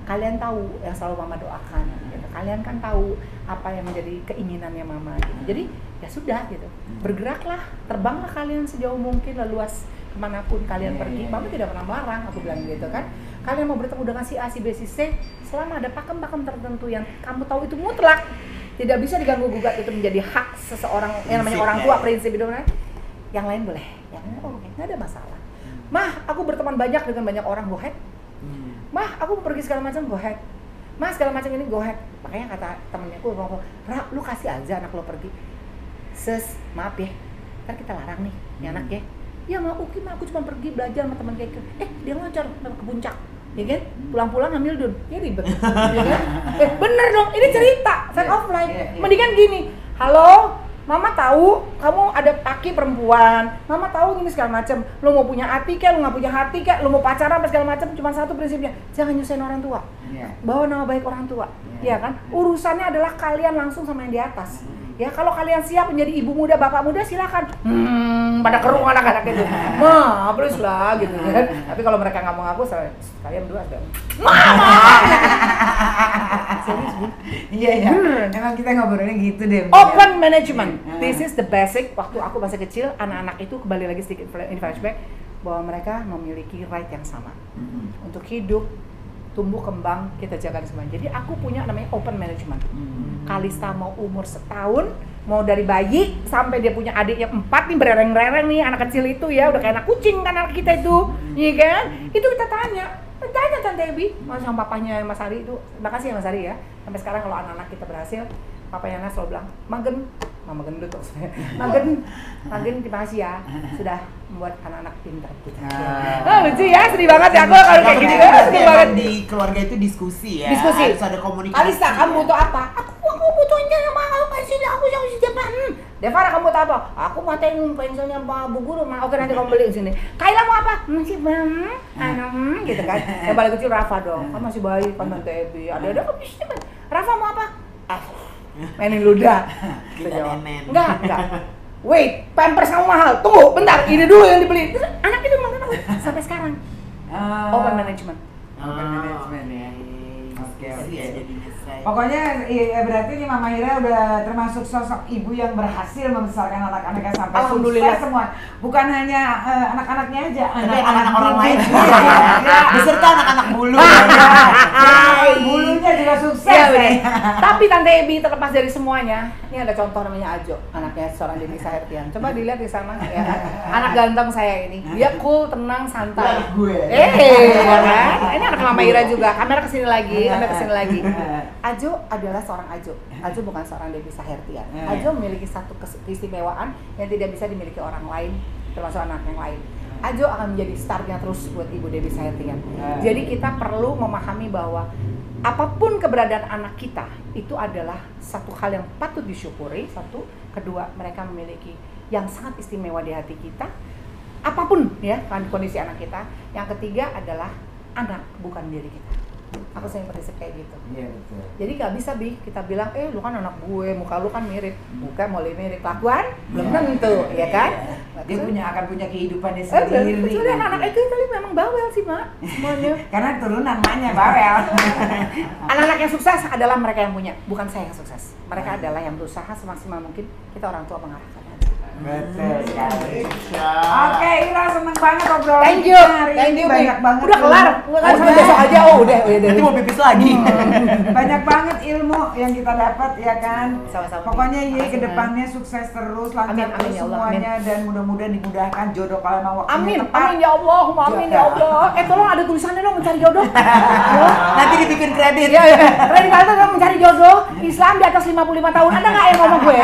Kalian tahu yang selalu Mama doakan. Gitu. Kalian kan tahu apa yang menjadi keinginannya Mama. Gitu. Jadi ya sudah gitu. Bergeraklah, terbanglah kalian sejauh mungkin, leluas kemanapun kalian pergi. Mama tidak pernah melarang, aku bilang gitu kan. Kalian mau bertemu dengan si A, si B, si C, selama ada pakem-pakem tertentu yang kamu tahu itu mutlak, tidak bisa diganggu-gugat, itu menjadi hak seseorang yang namanya orang tua, prinsip hidupnya. Yang lain boleh, yang lain oke, nggak ada masalah. Mah, aku berteman banyak dengan banyak orang, go ahead. Mah, aku pergi segala macam, go ahead. Mas segala macam ini go ahead. Makanya kata temennya aku, Ra, lu kasih aja anak lo pergi. Sis, maaf ya, ntar kita larang nih, ini anak ya. Ya mau Uki mah, aku cuma pergi belajar sama teman kayak dia loncat ke puncak, ya kan? Pulang-pulang ngambil dun, ya ribet, ya kan? Bener dong, ini cerita, fact of life. Mendingan gini, halo, Mama tahu kamu ada laki perempuan, Mama tahu ini segala macam. Lo mau punya hati kek, lo nggak punya hati kek, lo mau pacaran apa segala macam, cuma satu prinsipnya, jangan nyusahin orang tua. Bawa nama baik orang tua, ya kan? Urusannya adalah kalian langsung sama yang di atas. Ya kalau kalian siap menjadi ibu muda, bapak muda silakan. Pada kerung anak-anak itu. Ma, please lah gitu kan. Tapi kalau mereka nggak mau ngaku, kalian berdua ada. Mama. Serius, Bu? Iya. Emang kita ngobrolnya gitu deh. Open management. This is the basic. Waktu aku masih kecil, anak-anak itu kembali lagi sedikit in flashback bahwa mereka memiliki right yang sama untuk hidup, tumbuh kembang, kita jaga semua. Jadi aku punya namanya open management. Kalista mau umur setahun, mau dari bayi sampai dia punya adik yang 4 nih, berereng-rereng nih, anak kecil itu ya, udah kayak anak kucing kan anak kita itu, iya kan? Itu kita tanya Tante Ebi, sama papanya Mas Ari itu, terima kasih ya Mas Ari ya. Sampai sekarang kalau anak-anak kita berhasil, papanya Nas selalu bilang, Mama gendut kok saya. Magen terima kasih ya, sudah membuat anak-anak pintar kita. Lucu ya, sedih banget ya aku kalau kayak gini kan. Sedih banget. Di keluarga itu diskusi ya. Diskusi. Harus ada komunikasi. Kalista, kamu butuh apa? Aku butuhnya sama kamu kasih aku yang siapa? Devara kamu butuh apa? Aku matain pensilnya Pak Bu Guru. Oke nanti kamu beli di sini. Kaila mau apa? Masih gitu kan. Yang paling kecil Rafa dong. Kan masih bayi kan Tante Ebi. Ada kan bisa. Rafa mau apa? Mainin ludah. Enggak. Wait, pampers kamu mahal. Tunggu, bentar. Ini dulu yang dibeli. Terus anak itu makan sampai sekarang. Open management. Open management ya. Oke. Pokoknya berarti nih Mama Ira udah termasuk sosok ibu yang berhasil membesarkan anak-anaknya sampai Alhamdulillah sukses semua. Bukan hanya anak-anaknya aja, anak-anak orang lain juga ya. Beserta anak-anak bulu. Bulunya juga sukses. Ya, tapi Tante Ebi terlepas dari semuanya, ini ada contoh namanya Ajo, anaknya seorang Denny Sahertian. Coba dilihat di sana ya. Anak ganteng saya ini. Dia cool, tenang, santai. Ya kan? Ini anak Mama Ira juga. Kamera kesini lagi. Ajo adalah seorang Ajo. Ajo bukan seorang Denny Sahertian. Ajo memiliki satu keistimewaan yang tidak bisa dimiliki orang lain, termasuk anak yang lain. Ajo akan menjadi starnya terus buat Ibu Dewi Sahertian. Jadi kita perlu memahami bahwa apapun keberadaan anak kita itu adalah satu hal yang patut disyukuri. Satu, kedua, mereka memiliki yang sangat istimewa di hati kita. Apapun ya kondisi anak kita. Yang ketiga adalah anak, bukan diri kita. Aku sering prinsip kayak gitu. Iya betul. Jadi nggak bisa kita bilang, lu kan anak gue, muka lu kan mirip, muka mulai mirip, kelakuan belum tentu, ya kan? Dia akan punya kehidupannya sendiri. Kecuali anak-anak itu kali memang bawel sih Mak, semuanya. Karena turunan maknya bawel. Anak-anak yang sukses adalah mereka yang punya, bukan saya yang sukses. Mereka adalah yang berusaha semaksimal mungkin. Kita orang tua mengarahkan. Betul sekali. Oke, Ira seneng banget obrolan. Thank you, banyak banget. Udah kelar, sampai besok aja. Udah. Nanti mau pipis lagi. Banyak banget ilmu yang kita dapat ya kan. Sama-sama. Pokoknya Ye kedepannya sukses terus, lancar terus semuanya dan mudah-mudahan dimudahkan jodoh kalau emang waktunya tepat. Amin ya Allah, amin ya Allah. Tolong ada tulisannya dong mencari jodoh. Nanti dibikin kredit. Iya. Kredit kartu dong mencari jodoh. Islam di atas 55 tahun. Ada nggak yang ngomong gue?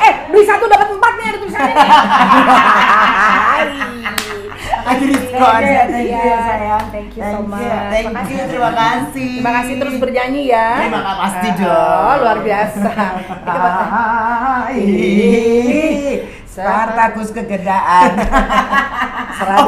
Beli 1 dapat 4 nih ada tulisannya. Aja diskon. Thank you sayang. Thank you so much. Thank you, terima kasih. Terima kasih terus bernyanyi ya. Terima kasih pasti dong. Luar biasa. Spartacus kegedaan.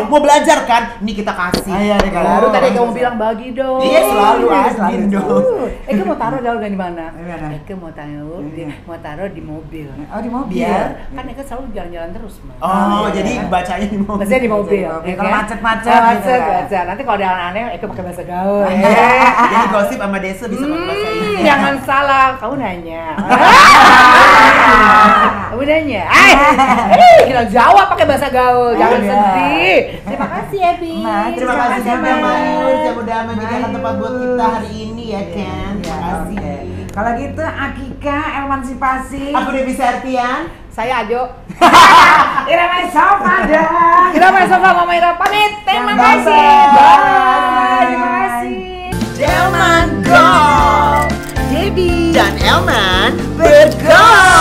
Mau belajar kan? Ini kita kasih. Baru tadi kamu bilang bagi dong. Iya selalu admin dong. Eke mau taruh di mana? Mana? Eke mau taruh di mobil. Oh di mobil. Biar kan Eke selalu jalan-jalan terus Mas. Oh jadi bacanya di mobil. Maksudnya di mobil. Kalau macet-macet gitu kan. Nanti kalau ada aneh Eke pakai bahasa gaul. Jadi gosip sama Desa bisa pakai bahasa Inggris. Jangan salah, kamu nanya. Kamu nanya. Kita jawab pakai bahasa gaul, jangan sedih. Terima kasih Ebi. Terima kasih juga Mayus yang udah menyediakan tempat buat kita hari ini ya Ken. Terima kasih. Kalau gitu Akika emansipasi. Aku Dewi Sahertian. Saya Ajo. Ira Sofa dong. Ira Sofa Mama Ira pamit. Terima kasih. Bye. Terima kasih. Jelman bergol. Debbie Dan Elman bergol.